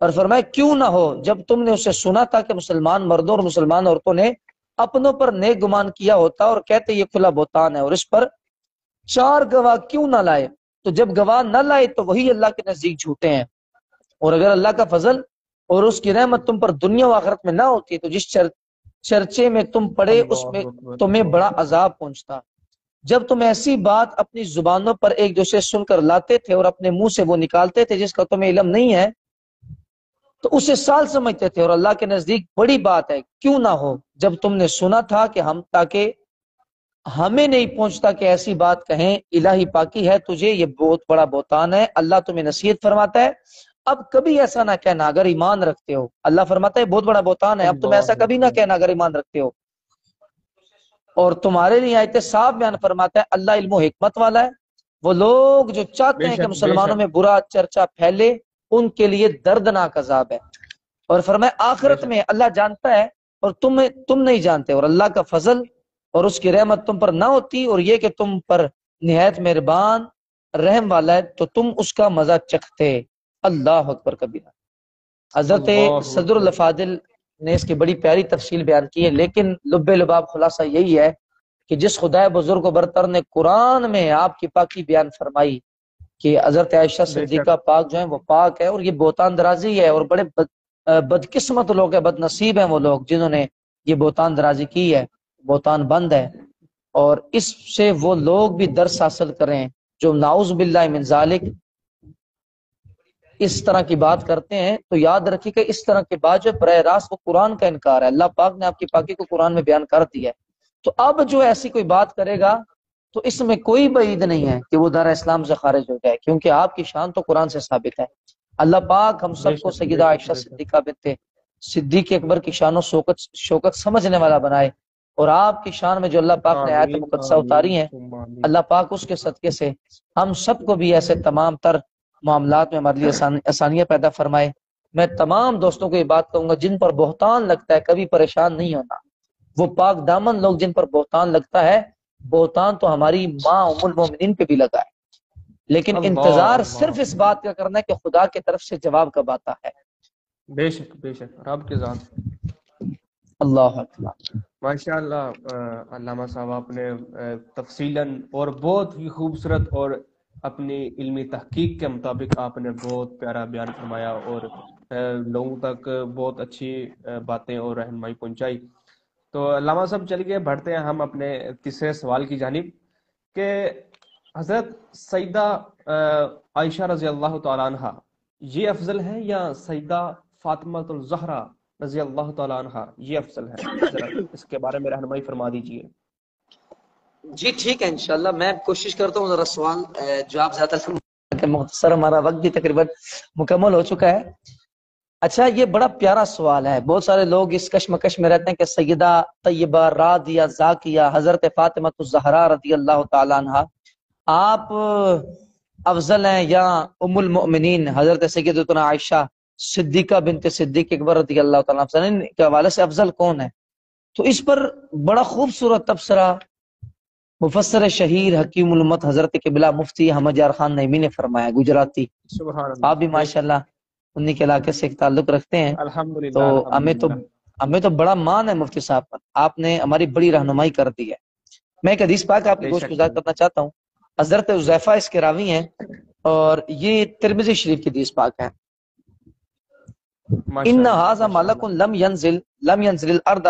اور فرمایا کیوں نہ ہو جب تم نے اسے سنا تھا کہ مسلمان مردوں اور مسلمان عورتوں نے اپنوں پر نیک گمان کیا ہوتا اور کہتے یہ کھلا بہتان ہے، اور اس پر 4 گواہ کیوں نہ لائے، تو جب گواہ نہ لائے تو وہی اللہ کے نزدیک جھوٹے ہیں، اور اگر اللہ کا فضل اور اس کی رحمت تم پر دنیا و آخرت میں نہ ہوتی تو جس چرچے میں تم پڑے اس اللہ میں اکبر تمہیں بڑا عذاب پہنچتا۔ جب تم ایسی بات اپنی زبانوں پر ایک دوسرے سن کر لاتے تھے اور اپنے منہ سے وہ نکالتے تھے جس کا تمہیں علم نہیں ہے تو اسے سال سمجھتے تھے اور اللہ کے نزدیک بڑی بات ہے، کیوں نہ ہو جب تم نے سنا تھا کہ ہم تاکہ ہمیں نہیں پہنچتا کہ ایسی بات کہیں الہی پاکی ہے تجھے، یہ بہت بڑا بہتان ہے، اللہ تمہیں نصیحت فرماتا ہے اب کبھی ایسا نہ کہنا اگر ایمان رکھتے ہو۔ اللہ فرماتا ہے بہت بڑا بہتان ہے، اب تم ایسا اللہ کبھی نہ اکبر، کہنا اگر ایمان رکھتے ہو۔ اور تمہارے لیے آیت صاف بیان فرماتا ہے اللہ علم و حکمت والا ہے، وہ لوگ جو چاہتے بے ہیں کہ شک بے مسلمانوں شک میں برا چرچا پھیلے ان کے لیے دردناک عذاب ہے۔ اور فرمایا بے آخرت شک میں اللہ جانتا ہے اور تم نہیں جانتے، اور اللہ کا فضل اور اس کی رحمت تم پر نہ ہوتی اور یہ کہ تم پر نہایت مہربان رحم والا ہے تو تم اس کا مزہ چکھتے۔ اللہ اکبر کبیرہ۔ حضرت اللہ صدر اکبر۔ الفاضل نے اس کی بڑی پیاری تفصیل بیان کی ہے، لیکن لب لباب خلاصہ یہی ہے کہ جس خدائے بزرگ و برتر نے قرآن میں آپ کی پاکی بیان فرمائی کہ حضرت عائشہ بے شک صدیقہ پاک جو ہیں وہ پاک ہے، اور یہ بہتان درازی ہے، اور بڑے بدقسمت لوگ ہیں، بد نصیب ہیں وہ لوگ جنہوں نے یہ بہتان درازی کی ہے، بہتان بند ہے، اور اس سے وہ لوگ بھی درس حاصل کریں جو نعوذ باللہ من ذالک اس طرح کی بات کرتے ہیں۔ تو یاد رکھیے کہ اس طرح کی بات جو براہ راست وہ قرآن کا انکار ہے، اللہ پاک نے آپ کی پاکی کو قرآن میں بیان کر دیا ہے۔ تو اب جو ایسی کوئی بات کرے گا تو اس میں کوئی بعید نہیں ہے کہ وہ دار اسلام سے خارج ہو جائے، کیونکہ آپ کی شان تو قرآن سے ثابت ہے۔ اللہ پاک ہم بے سب کو شک بے سیدہ شک عائشہ بے شک۔ صدیقہ بنت صدیق اکبر کی شان و شوکت سمجھنے والا بنائے، اور آپ کی شان میں جو اللہ پاک نے آیت آمین مقدسہ آمین اتاری ہیں ثم آمین۔ اللہ پاک اس کے صدقے سے ہم سب کو بھی ایسے تمام تر معاملات میں ہمارے لیے آسانیاں پیدا فرمائے۔ میں تمام دوستوں کو یہ بات کہوں گا جن پر بہتان لگتا ہے کبھی پریشان نہیں ہونا، وہ پاک دامن لوگ جن پر بہتان لگتا ہے، بہتان تو ہماری ماں ام المومنین پہ بھی لگا ہے، لیکن اللہ انتظار اللہ صرف اس بات کا کرنا ہے کہ خدا کی طرف سے جواب کب آتا ہے۔ بے شک بے شک، رب کی ذات۔ اللہ اکبر۔ ماشاء اللہ علامہ صاحب آپ نے تفصیلاً اور بہت ہی خوبصورت اور اپنی علمی تحقیق کے مطابق آپ نے بہت پیارا بیان فرمایا اور لوگوں تک بہت اچھی باتیں اور رہنمائی پہنچائی۔ تو علامہ صاحب چلیے بڑھتے ہیں ہم اپنے تیسرے سوال کی جانب کہ حضرت سیدہ عائشہ رضی اللہ تعالیٰ عنہ یہ افضل ہے یا سیدہ فاطمہ الزہرا رضی اللہ تعالیٰ عنہ یہ افضل ہے؟ ذرا اس کے بارے میں رہنمائی فرما دیجیے۔ جی ٹھیک ہے انشاءاللہ میں کوشش کرتا ہوں ذرا سوال جواب زیادہ کہ مختصر ہمارا وقت بھی تقریباً مکمل ہو چکا ہے۔ اچھا یہ بڑا پیارا سوال ہے، بہت سارے لوگ اس کشمکش میں رہتے ہیں کہ سیدہ طیبہ راضیہ زاکیہ حضرت فاطمہ الزہرا رضی اللہ تعالیٰ عنہ آپ افضل ہیں یا ام المؤمنین حضرت سیدتنا عائشہ صدیقہ بنت صدیق اکبر رضی اللہ تعالیٰ عنہ کے حوالے سے افضل کون ہے؟ تو اس پر بڑا خوبصورت تبصرہ مفسر شہیر حکیم الامت حضرت قبلہ مفتی احمد یار خان نعیمی نے فرمایا، گجراتی، سبحان آپ بھی اللہ، بے شک، ماشاءاللہ انہی کے علاقے سے ایک تعلق رکھتے ہیں، تو الحمدللہ ہمیں الحمدللہ۔ تو بڑا مان ہے مفتی صاحب پر، آپ نے ہماری بڑی رہنمائی کر دی ہے۔ میں ایک حدیث پاک آپ کی بے گوش شک گزار کرنا چاہتا ہوں، حضرت حذیفہ اس کے راوی ہیں اور یہ ترمذی شریف کی حدیث پاک ہے۔ ماشاء ان اللہ هذا ماشاء ملک اللہ۔ لم ينزل الارض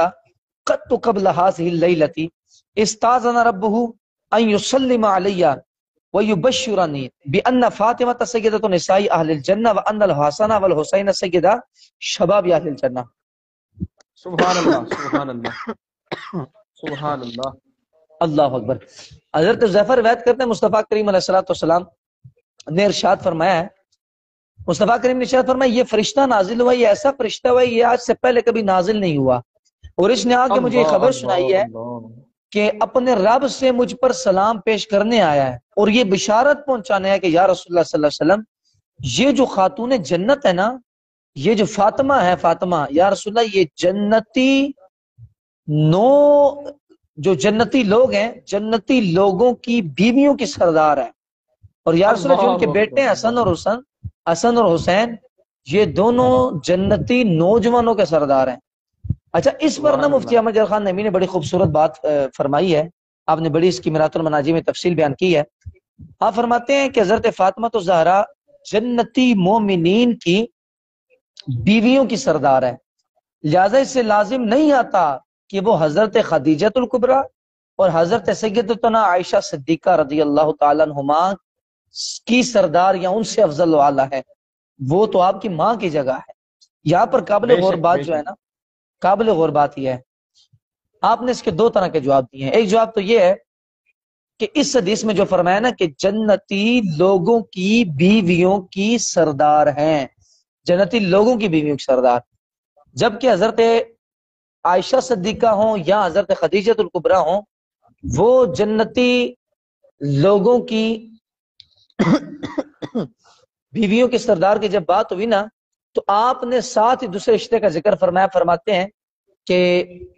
قط قبل هذه الليله استاذن ربه ان يسلم علي ويبشرني بان فاطمه سيده نساء اهل الجنه وان الحسن والحسين سيدا شباب اهل الجنه۔ سبحان اللہ سبحان اللہ سبحان اللہ۔ اللہ اکبر۔ حضرت حذیفہ روایت کرتے ہیں مصطفیٰ کریم علیہ الصلوۃ والسلام نے ارشاد فرمایا ہے، مصطفیٰ کریم نے ارشاد فرمایا یہ فرشتہ نازل ہوا، یہ ایسا فرشتہ ہوا یہ آج سے پہلے کبھی نازل نہیں ہوا، اور اس نے آ کے مجھے یہ اللہ خبر اللہ سنائی ہے اللہ۔ کہ اپنے رب سے مجھ پر سلام پیش کرنے آیا ہے اور یہ بشارت پہنچانے ہے کہ یا رسول اللہ صلی اللہ علیہ وسلم یہ جو خاتون جنت ہے نا، یہ جو فاطمہ ہے، فاطمہ یا رسول اللہ یہ جنتی جو جنتی لوگ ہیں جنتی لوگوں کی بیویوں کی سردار ہے، اور یا رسول اللہ جو ان کے اللہ بیٹے ہیں اکبر اللہ۔ حسن اور حسین یہ دونوں جنتی نوجوانوں کے سردار ہیں۔ اچھا اس پر نا سبحان مفتی اللہ۔ احمد یار خان نعیمی نے بڑی خوبصورت بات فرمائی ہے، آپ نے بڑی اس کی مرات المناجی میں تفصیل بیان کی ہے۔ آپ فرماتے ہیں کہ حضرت فاطمہ الزہرا جنتی مومنین کی بیویوں کی سردار ہے، لہذا اس سے لازم نہیں آتا کہ وہ حضرت خدیجہ الکبریٰ اور حضرت سیدتنا عائشہ صدیقہ رضی اللہ تعالیٰ عنہما کی سردار یا ان سے افضل والا ہے، وہ تو آپ کی ماں کی جگہ ہے۔ یہاں پر قابل بے غور شک بات بے جو ہے شک نا، قابل غور بات یہ ہے، آپ نے اس کے دو طرح کے جواب دیے ہیں۔ ایک جواب تو یہ ہے کہ اس حدیث میں جو فرمایا نا کہ جنتی لوگوں کی بیویوں کی سردار ہیں، جنتی لوگوں کی بیویوں کی سردار، جبکہ حضرت عائشہ صدیقہ ہوں یا حضرت خدیجہ الکبریٰ ہوں، وہ جنتی لوگوں کی بیویوں کے سردار کی جب بات ہوئی نا، تو آپ نے ساتھ ہی دوسرے رشتے کا ذکر فرمایا، فرماتے ہیں کہ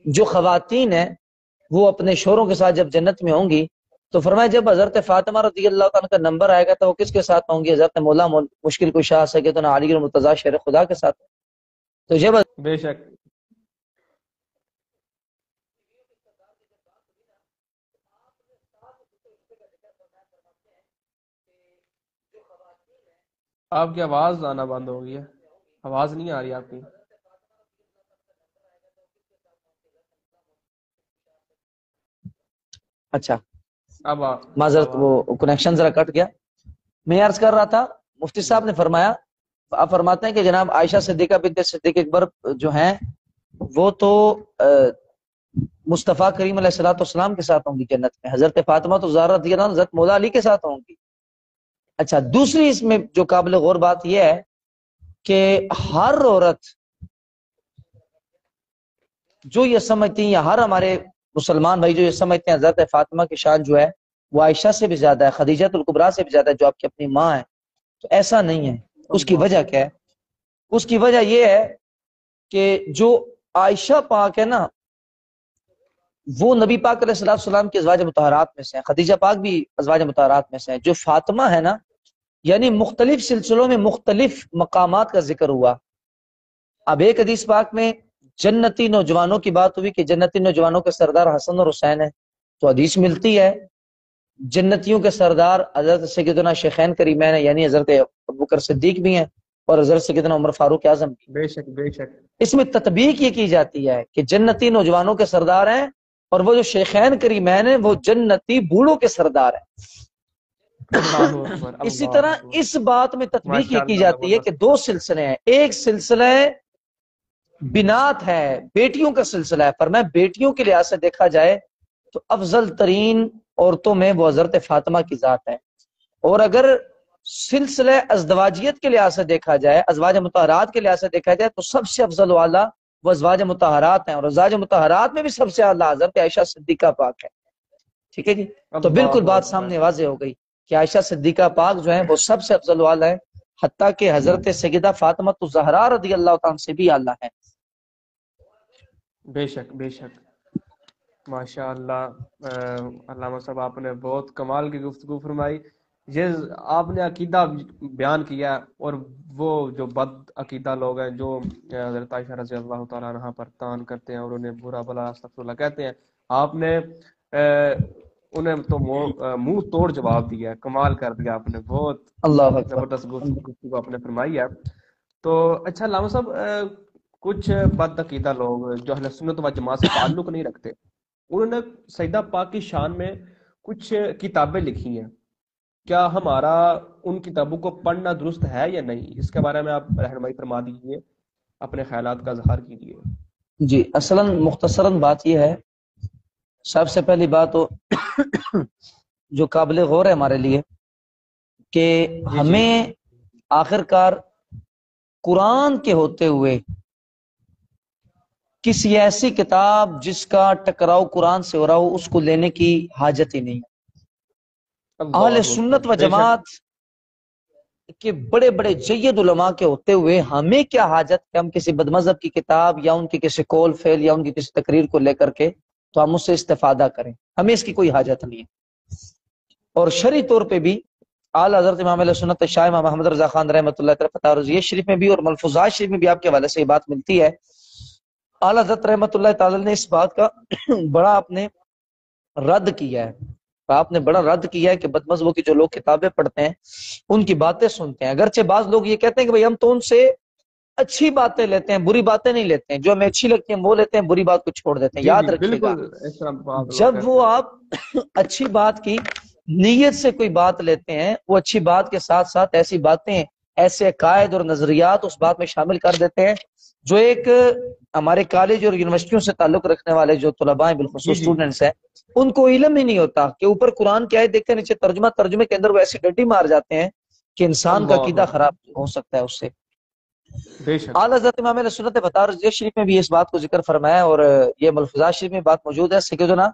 جو خواتین ہیں وہ اپنے شوہروں کے ساتھ جب جنت میں ہوں گی، تو فرمایا جب حضرت فاطمہ رضی اللہ تعالیٰ کا نمبر آئے گا تو وہ کس کے ساتھ ہوں گی؟ حضرت مولا مشکل کشا سیدنا علی المرتضیٰ شیر خدا کے ساتھ۔ تو جب بے شک آپ کی آواز آنا بند ہو گئی ہے، آواز نہیں آ رہی آپ کی۔ اچھا اب معذرت، آ وہ رہی ہے۔ کنیکشن ذرا کٹ گیا۔ میں عرض کر رہا تھا، مفتی صاحب نے فرمایا، آپ فرماتے ہیں کہ جناب عائشہ صدیقہ بنت صدیق اکبر جو ہیں وہ تو مصطفیٰ کریم علیہ الصلوۃ والسلام کے ساتھ ہوں گی جنت میں، حضرت فاطمہ تو زہرا رضی اللہ عنہا حضرت مولا علی کے ساتھ ہوں گی۔ اچھا، دوسری اس میں جو قابل غور بات یہ ہے کہ ہر عورت جو یہ سمجھتی ہیں، یا ہر ہمارے مسلمان بھائی جو یہ سمجھتے ہیں حضرت فاطمہ کی شان جو ہے وہ عائشہ سے بھی زیادہ ہے، خدیجہ الکبریٰ سے بھی زیادہ ہے جو آپ کی اپنی ماں ہے، تو ایسا نہیں ہے۔ اس کی اللہ وجہ کیا ہے؟ اس کی وجہ یہ ہے کہ جو عائشہ پاک ہے نا، وہ نبی پاک علیہ الصلوۃ والسلام کے ازواج مطہرات میں سے ہیں، خدیجہ پاک بھی ازواج مطہرات میں سے ہیں۔ جو فاطمہ ہے نا، یعنی مختلف سلسلوں میں مختلف مقامات کا ذکر ہوا۔ اب ایک حدیث پاک میں جنتی نوجوانوں کی بات ہوئی کہ جنتی نوجوانوں کے سردار حسن اور حسین ہیں، تو حدیث ملتی ہے جنتیوں کے سردار حضرت سیدنا شیخین کریمین ہیں، یعنی حضرت ابوبکر صدیق بھی ہیں اور حضرت سیدنا عمر فاروق اعظم بھی۔ بے شک بے شک اس میں تطبیق یہ کی جاتی ہے کہ جنتی نوجوانوں کے سردار ہیں، اور وہ جو شیخین کریمین ہیں وہ جنتی بوڑھوں کے سردار ہیں۔ اللہ اکبر اسی اللہ طرح اکبر، اس بات میں تطبیق یہ ماشاء کی اللہ جاتی ہے کہ زبردست۔ دو سلسلے ہیں، ایک سلسلہ بنات ہے، بیٹیوں کا سلسلہ ہے، پر میں بیٹیوں کے لحاظ سے دیکھا جائے تو افضل ترین عورتوں میں وہ حضرت فاطمہ کی ذات ہے، اور اگر سلسلہ ازدواجیت کے لحاظ سے دیکھا جائے، ازواج مطہرات کے لحاظ سے دیکھا جائے تو سب سے افضل والا وہ ازواج مطہرات ہیں، اور ازواج مطہرات میں بھی سب سے اعلیٰ حضرت عائشہ صدیقہ پاک ہے۔ ٹھیک ہے جی، تو بالکل اللہ بات اکبر، سامنے واضح ہو گئی کہ عائشہ صدیقہ پاک جو ہیں وہ سب سے افضل والا ہے، حتیٰ کہ حضرت سیدہ فاطمہ الزہرا رضی اللہ تعالیٰ عنہ سے بھی اعلیٰ ہے۔ بے شک بے شک، ماشاء اللہ۔ علامہ صاحب آپ نے بہت کمال کی گفتگو فرمائی۔ یہ آپ نے عقیدہ بیان کیا، اور وہ جو بد عقیدہ لوگ ہیں جو حضرت عائشہ رضی اللہ تعالیٰ عنہ پر تان کرتے ہیں اور انہیں برا بلا استغفر اللہ کہتے ہیں، آپ نے انہیں تو منہ توڑ جواب دیا ہے، کمال کر دیا آپ نے، بہت اللہ اکبر۔ زبردست گفتگو آپ نے فرمائی ہے۔ تو اچھا علامہ صاحب، کچھ بد عقیدہ لوگ جو اہل سنت و جماعت سے تعلق نہیں رکھتے، انہوں نے سیدہ پاک کی شان میں کچھ کتابیں لکھی ہیں، کیا ہمارا ان کتابوں کو پڑھنا درست ہے یا نہیں؟ اس کے بارے میں آپ رہنمائی فرما دیجیے، اپنے خیالات کا اظہار کیجیے۔ جی اصلاً مختصراً بات یہ ہے، سب سے پہلی بات تو جو قابل غور ہے ہمارے لیے کہ جی جی ہمیں آخرکار قرآن کے ہوتے ہوئے کسی ایسی کتاب جس کا ٹکراؤ قرآن سے ہو رہا ہو اس کو لینے کی حاجت ہی نہیں۔ اہل اللہ اکبر، سنت و بے شک جماعت کے بڑے بڑے جید علماء کے ہوتے ہوئے ہمیں کیا حاجت کہ ہم کسی بدمذہب کی کتاب یا ان کی کسی قول فعل یا ان کی کسی تقریر کو لے کر کے تو ہم اس سے استفادہ کریں، ہمیں اس کی کوئی حاجت نہیں ہے۔ اور شرعی طور پہ بھی اعلیٰ حضرت امام علیہ سنت شاہ امام محمد رضا خان رحمۃ اللہ تعالی فتح رضویہ شریف میں بھی اور ملفوظات شریف میں بھی آپ کے حوالے سے یہ بات ملتی ہے۔ اعلیٰ حضرت رحمۃ اللہ تعالی نے اس بات کا بڑا آپ نے رد کیا ہے، آپ نے بڑا رد کیا ہے کہ بدمذہبوں کی جو لوگ کتابیں پڑھتے ہیں ان کی باتیں سنتے ہیں، اگرچہ بعض لوگ یہ کہتے ہیں کہ بھئی ہم تو ان سے اچھی باتیں لیتے ہیں، بری باتیں نہیں لیتے ہیں، جو ہمیں اچھی لگتی ہیں وہ لیتے ہیں، بری بات کو چھوڑ دیتے ہیں۔ جی یاد جی رکھیے گا، بالکل اس طرح بات لوگ جب کرتے وہ ہیں۔ آپ اچھی بات کی نیت سے کوئی بات لیتے ہیں، وہ اچھی بات کے ساتھ ساتھ ایسی باتیں، ایسے عقائد اور نظریات اس بات میں شامل کر دیتے ہیں جو ایک ہمارے کالج اور یونیورسٹیوں سے تعلق رکھنے والے جو طلباء ہیں، جی بالخصوص جی اسٹوڈنٹس ہیں، ان کو علم ہی نہیں ہوتا کہ اوپر قرآن کی آیت دیکھتے ہیں، نیچے ترجمہ، ترجمے کے اندر وہ ایسی ڈڈی مار جاتے ہیں کہ انسان کا اللہ عقیدہ اکبر، خراب ہو سکتا ہے اس سے۔ بے شک۔ اعلیٰ حضرت امام علیہ سنت بطار شریف میں بھی اس بات کو ذکر فرمایا، اور یہ ملفوظات شریف میں بات موجود ہے۔ سیدنا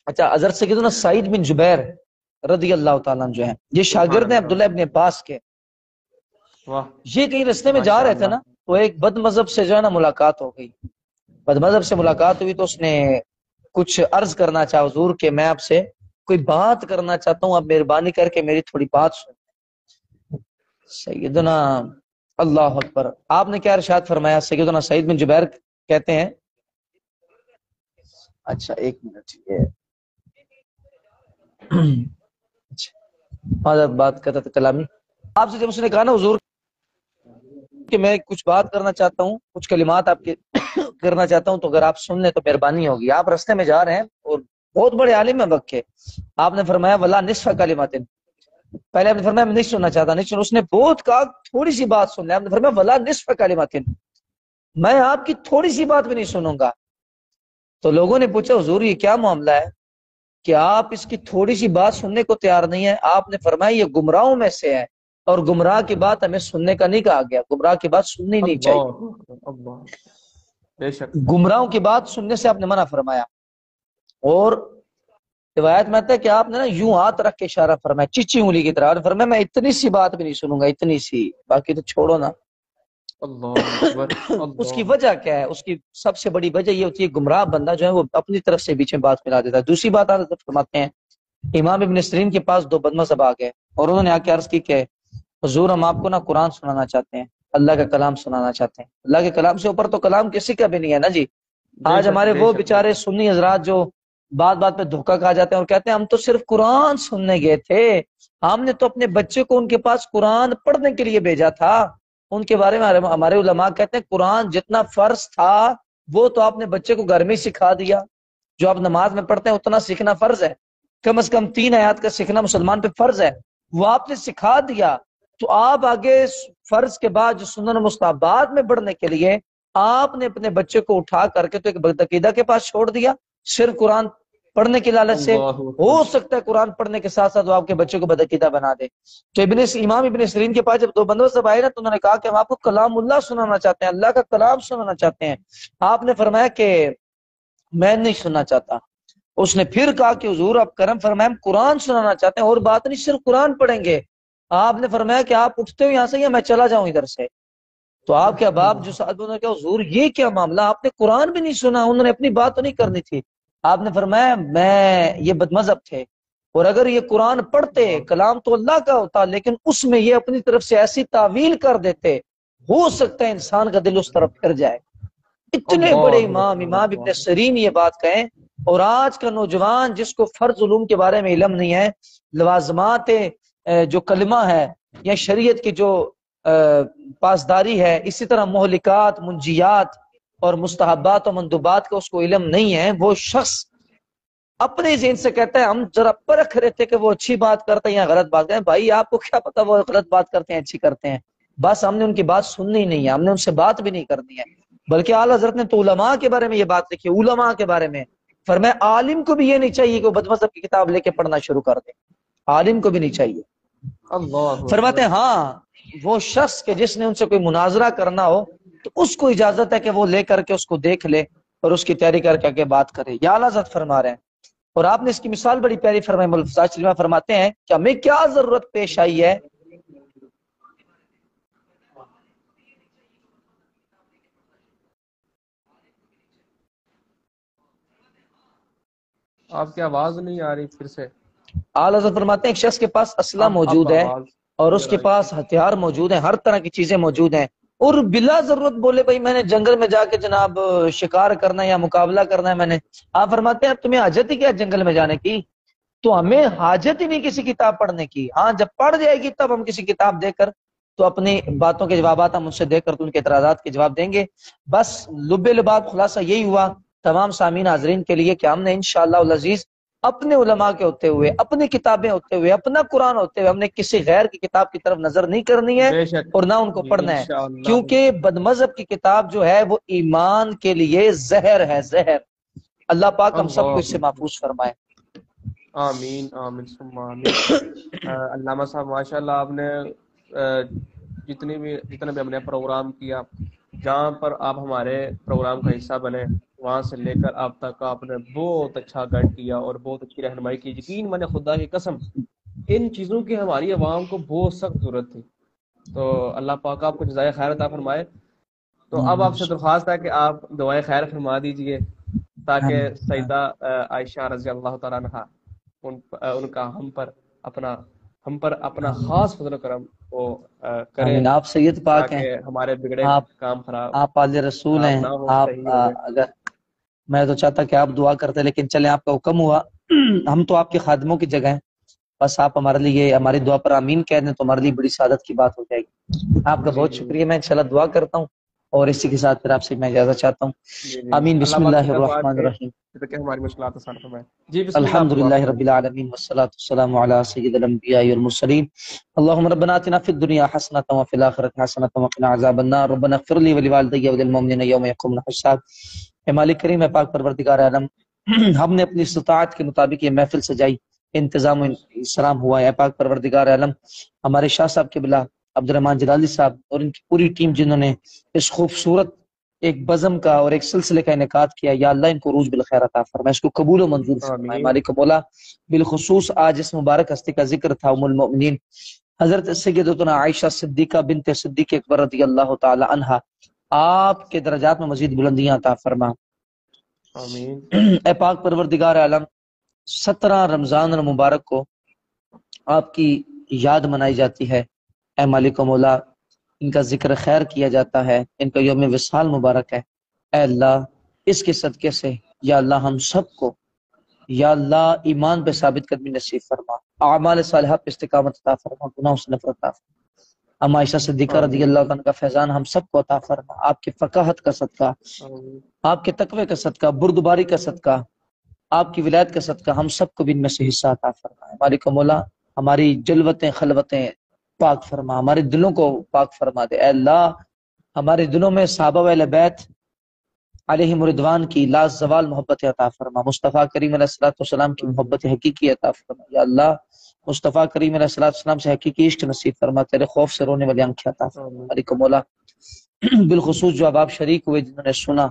اچھا، حضرت سیدنا سعید بن جبیر رضی اللہ تعالیٰ عنہ جو ہیں، یہ سبحان شاگرد ہیں اللہ، عبداللہ ابن عباس کے۔ واہ، یہ کہیں رستے میں جا ماشاء رہے تھے اللہ۔ نا، تو ایک بد مذہب سے جو ہے نا ملاقات ہو گئی۔ بد مذہب سے ملاقات ہوئی تو اس نے کچھ عرض کرنا چاہا حضور کہ میں آپ سے کوئی بات کرنا چاہتا ہوں، آپ مہربانی کر کے میری تھوڑی بات سن۔ سیدنا اللہ اکبر، آپ نے کیا ارشاد فرمایا؟ سیدنا سعید بن جبیر کہتے ہیں، اچھا ایک منٹ، یہ اچھا بات کرتا تھا کلامی آپ سے، جب اس نے کہا نا حضور کہ میں کچھ بات کرنا چاہتا ہوں، کچھ کلمات آپ کے کرنا چاہتا ہوں، تو اگر آپ سن لیں تو مہربانی ہوگی۔ آپ رستے میں جا رہے ہیں اور بہت بڑے عالم ہیں وقت کے، آپ نے فرمایا ولا نصف کلمات، پہلے آپ نے فرمایا میں نہیں سننا چاہتا، نہیں سن، اس نے بہت کہا تھوڑی سی بات سن لیں، آپ نے فرمایا ولا نصف کلمات، میں آپ کی تھوڑی سی بات بھی نہیں سنوں گا۔ تو لوگوں نے پوچھا حضور یہ کیا معاملہ ہے کہ آپ اس کی تھوڑی سی بات سننے کو تیار نہیں ہے؟ آپ نے فرمایا یہ گمراہوں میں سے ہے، اور گمراہ کی بات ہمیں سننے کا نہیں کہا گیا، گمراہ کی بات سننی نہیں چاہیے، اللہ اکبر، اللہ، بے شک۔ گمراہوں کی بات سننے سے آپ نے منع فرمایا۔ اور روایت میں آتا ہے کہ آپ نے نا یوں ہاتھ رکھ کے اشارہ فرمایا چیچی انگلی کی طرح، اور فرمایا میں اتنی سی بات بھی نہیں سنوں گا، اتنی سی، باقی تو چھوڑو نا۔ اللہ اکبر، اس کی اللہ، وجہ کیا ہے؟ اس کی سب سے بڑی وجہ یہ ہوتی ہے گمراہ بندہ جو ہے وہ اپنی طرف سے بیچ میں بات ملا دیتا ہے۔ دوسری بات آپ فرماتے ہیں امام ابن سیرین کے پاس دو بدمذہب آ گئے، اور انہوں نے آ کے عرض کی کہ حضور ہم آپ کو نا قرآن سنانا چاہتے ہیں، اللہ کا کلام سنانا چاہتے ہیں۔ اللہ کے کلام سے اوپر تو کلام کسی کا بھی نہیں ہے نا جی۔ بے آج شک، ہمارے بے وہ شک، بے بیچارے شک۔ سنی حضرات جو بات بات پہ دھوکہ کھا جاتے ہیں اور کہتے ہیں ہم تو صرف قرآن سننے گئے تھے، ہم نے تو اپنے بچے کو ان کے پاس قرآن پڑھنے کے لیے بھیجا تھا۔ ان کے بارے میں ہمارے علماء کہتے ہیں قرآن جتنا فرض تھا وہ تو آپ نے بچے کو گھر میں ہی سکھا دیا، جو آپ نماز میں پڑھتے ہیں اتنا سیکھنا فرض ہے، کم از کم 3 آیات کا سیکھنا مسلمان پہ فرض ہے، وہ آپ نے سکھا دیا۔ تو آپ آگے فرض کے بعد جو سنن و مستحبات میں بڑھنے کے لیے آپ نے اپنے بچے کو اٹھا کر کے تو ایک بدعقیدہ کے پاس چھوڑ دیا، صرف قرآن پڑھنے کی لالچ سے۔ اللہ ہو اکبر، سکتا ہے قرآن پڑھنے کے ساتھ ساتھ وہ آپ کے بچے کو بدعقیدہ بنا دے۔ تو امام ابن سیرین کے پاس جب دو بندوں سے آئے نا، تو انہوں نے کہا کہ ہم آپ کو کلام اللہ سنانا چاہتے ہیں، اللہ کا کلام سنانا چاہتے ہیں۔ آپ نے فرمایا کہ میں نہیں سننا چاہتا۔ اس نے پھر کہا کہ حضور آپ کرم فرمائیں، ہم قرآن سنانا چاہتے ہیں، اور بات نہیں صرف قرآن پڑھیں گے۔ آپ نے فرمایا کہ آپ اٹھتے ہو یہاں سے یا میں چلا جاؤں ادھر سے؟ تو آپ کے باپ جو ساتھ نے کہا حضور یہ کیا معاملہ، آپ نے قرآن بھی نہیں سنا، انہوں نے اپنی بات تو نہیں کرنی تھی۔ آپ نے فرمایا میں یہ بدمذہب تھے، اور اگر یہ قرآن پڑھتے کلام تو اللہ کا ہوتا، لیکن اس میں یہ اپنی طرف سے ایسی تعویل کر دیتے، ہو سکتا ہے انسان کا دل اس طرف پھر جائے۔ اتنے بڑے اللہ امام اکبر، ابن اللہ، سیرین یہ بات کہیں، اور آج کا نوجوان جس کو فرض علوم کے بارے میں علم نہیں ہے، لوازمات جو کلمہ ہے یا شریعت کی جو پاسداری ہے، اسی طرح مہلکات، منجیات اور مستحبات و مندوبات کا اس کو علم نہیں ہے، وہ شخص اپنے ذہن سے کہتا ہے ہم ذرا پرکھ رہے تھے کہ وہ اچھی بات کرتے ہیں یا غلط بات کرتے ہیں۔ بھائی آپ کو کیا پتا وہ غلط بات کرتے ہیں اچھی کرتے ہیں؟ بس ہم نے ان کی بات سننی نہیں ہے، ہم نے ان سے بات بھی نہیں کرنی ہے۔ بلکہ اعلیٰ حضرت نے تو علماء کے بارے میں یہ بات لکھی، علماء کے بارے میں فرمایا عالم کو بھی یہ نہیں چاہیے کہ وہ بدمذہب کی کتاب لے کے پڑھنا شروع کر دے، عالم کو بھی نہیں چاہیے۔ اللہ فرماتے اکبر، ہیں ہاں وہ شخص کہ جس نے ان سے کوئی مناظرہ کرنا ہو تو اس کو اجازت ہے کہ وہ لے کر کے اس کو دیکھ لے اور اس کی تیاری کر کے آگے بات کرے۔ یا اعلیٰ حضرت فرما رہے ہیں، اور آپ نے اس کی مثال بڑی پیاری فرمائی، ملفظات شریفہ فرماتے ہیں کہ ہمیں کیا ضرورت پیش آئی ہے، آپ کی آواز نہیں آ رہی پھر سے، اعلیٰ حضرت فرماتے ہیں ایک شخص کے پاس اسلحہ اب موجود ہے آواز اور اس کلیئر کے آئی۔ پاس ہتھیار موجود ہیں، ہر طرح کی چیزیں موجود ہیں، اور بلا ضرورت بولے بھائی میں نے جنگل میں جا کے جناب شکار کرنا ہے یا مقابلہ کرنا ہے، میں نے، آپ فرماتے ہیں اب تمہیں حاجت ہی کیا ہے جنگل میں جانے کی؟ تو ہمیں حاجت ہی نہیں کسی کتاب پڑھنے کی، ہاں جب پڑھ جائے گی تب ہم کسی کتاب دے کر تو اپنی باتوں کے جوابات ہم ان سے دے کر تو ان کے اعتراضات کے جواب دیں گے. بس لب لباب خلاصہ یہی ہوا تمام سامعین حاضرین کے لیے کہ ہم نے انشاءاللہ العزیز اپنے علماء کے ہوتے ہوئے، اپنی کتابیں ہوتے ہوئے، اپنا قرآن ہوتے ہوئے، ہم نے کسی غیر کی کتاب کی طرف نظر نہیں کرنی ہے بے شک اور نہ ان کو جی پڑھنا ہے، انشاءاللہ. کیونکہ بد مذہب کی کتاب جو ہے وہ ایمان کے لیے زہر ہے، زہر. اللہ پاک ہم سب کو اس سے اللہ محفوظ فرمائے. آمین آمین ثم آمین. علامہ صاحب ماشاء اللہ آپ نے جتنا بھی ہم نے پروگرام کیا، جہاں پر آپ ہمارے پروگرام کا حصہ بنے، وہاں سے لے کر آپ تک آپ نے بہت اچھا گائیڈ کیا اور بہت اچھی رہنمائی کی. یقین مانے خدا کی قسم ان چیزوں کی ہماری عوام کو بہت سخت ضرورت تھی. تو اللہ پاک آپ کو جزائے خیر عطا فرمائے. تو اب آپ سے درخواست ہے کہ آپ دعائیں خیر فرما دیجئے تاکہ سیدہ عائشہ رضی اللہ تعالیٰ عنہا ان کا ہم پر اپنا خاص فضل و کرم وہ کریں، آمین. آپ سید پاک ہیں، تاکہ ہمارے بگڑے آپ کام آپ آل رسول ہیں، خراب نہ ہو، آپ صحیح ہو جائے. اگر میں تو چاہتا کہ آپ دعا کرتے، لیکن چلیں آپ کا حکم ہوا. ہم تو آپ کے خادموں کی جگہ ہیں، بس آپ ہمارے لیے ہماری دعا پر آمین کہہ دیں تو ہمارے لیے بڑی سعادت کی بات ہو جائے گی. آپ کا جی بہت جی شکریہ. میں انشاءاللہ دعا کرتا ہوں اور اسی کے ساتھ پھر آپ سے میں اجازت چاہتا ہوں. جی جی آمین. اللہ بسم پاک اللہ سے دعا الرحمن کہ الرحیم. ہماری مشکلات آسان فرمائے. جی بسم اللہ، الحمد آپ دعا للہ فرمائیں. رب العالمین والصلاة والسلام علی سید الانبیاء والمرسلین. اللهم ربنا آتنا في الدنيا حسنة وفي الآخرة حسنة وقنا عذاب النار. ربنا اغفر لي ولوالدي وللمؤمنين يوم يقوم الحساب. اے مالک کریم، اے پاک پروردگار عالم، ہم نے اپنی استطاعت کے مطابق یہ محفل سجائی، انتظام و انصرام ہوا ہے. اے پاک پروردگار عالم، ہمارے شاہ صاحب قبلہ عبد الرحمن جلالی صاحب اور ان کی پوری ٹیم جنہوں نے اس خوبصورت ایک بزم کا اور ایک سلسلے کا انعقاد کیا، یا اللہ ان کو روز بالخیر عطا فرمائے، اس کو قبول و منظور فرمائے. آمین مالک مولا، بالخصوص آج اس مبارک ہستی کا ذکر تھا، ام المؤمنین حضرت سیدتنا عائشہ صدیقہ بنت صدیق اکبر رضی اللہ تعالی عنہا. آپ کے درجات میں مزید بلندیاں عطا فرما. آمین اے پاک پروردگار عالم، 17 رمضان المبارک کو آپ کی یاد منائی جاتی ہے. اے مالک و مولا، ان کا ذکر خیر کیا جاتا ہے، ان کا یوم وصال مبارک ہے. اے اللہ، اس کے صدقے سے یا اللہ ہم سب کو یا اللہ ایمان پہ ثابت قدمی نصیب فرما، اعمال صالحہ پہ استقامت عطا فرما، گناہوں سے نفرت عطا فرما. اما عائشہ صدیقہ رضی آمین اللہ عنہ کا فیضان ہم سب کو عطا فرما. آپ کی فقاہت کا صدقہ، آمین آپ کے تقوی کا صدقہ، بردباری کا صدقہ، آپ کی ولایت کا صدقہ ہم سب کو بھی ان میں سے حصہ عطا فرمائے. مالک مولا، ہماری جلوتیں خلوتیں پاک فرما، ہمارے دلوں کو پاک فرما دے. اے اللہ، ہمارے دلوں میں صحابہ اہل بیت علیہم رضوان کی لا زوال محبت عطا فرما. مصطفیٰ کریم علیہ الصلوۃ والسلام کی محبت حقیقی عطا فرما. یا اللہ، مصطفیٰ کریم علیہ الصلوۃ والسلام سے حقیقی عشق نصیب فرما، تیرے خوف سے رونے والی آنکھیں عطا فرما. آمین مالک مولا، بالخصوص جو اب آپ شریک ہوئے، جنہوں نے سنا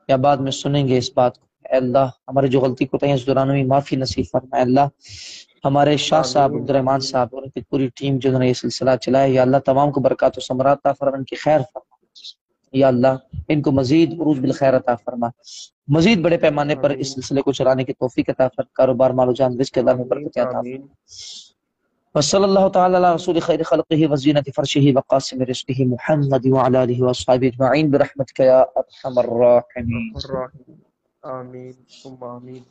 یا بعد میں سنیں گے اس بات کو، اے اللہ ہماری جو غلطی کو اس دوران میں معافی نصیب فرما. اے اللہ، ہمارے شاہ صاحب آمین عبد الرحمان صاحب اور ان کی پوری ٹیم جنہوں نے یہ سلسلہ چلایا، یا اللہ تمام کو برکات و ثمرات عطا فرما، ان کی خیر فرما. یا اللہ ان کو مزید عروج بالخیر عطا فرما، مزید بڑے پیمانے پر اس آمین سلسلے کو چلانے کی توفیق عطا فرما، کاروبار مال و جان رزق اللہ میں آمین برکت عطا فرما. آمین وصلی اللہ تعالی علی رسول خیر خلقہ وزینت فرشہ وقاسم رزقہ محمد وعلی آلہ واصحابہ اجمعین برحمتک یا ارحم الراحمین. الرحیم. آمین ثم آمین.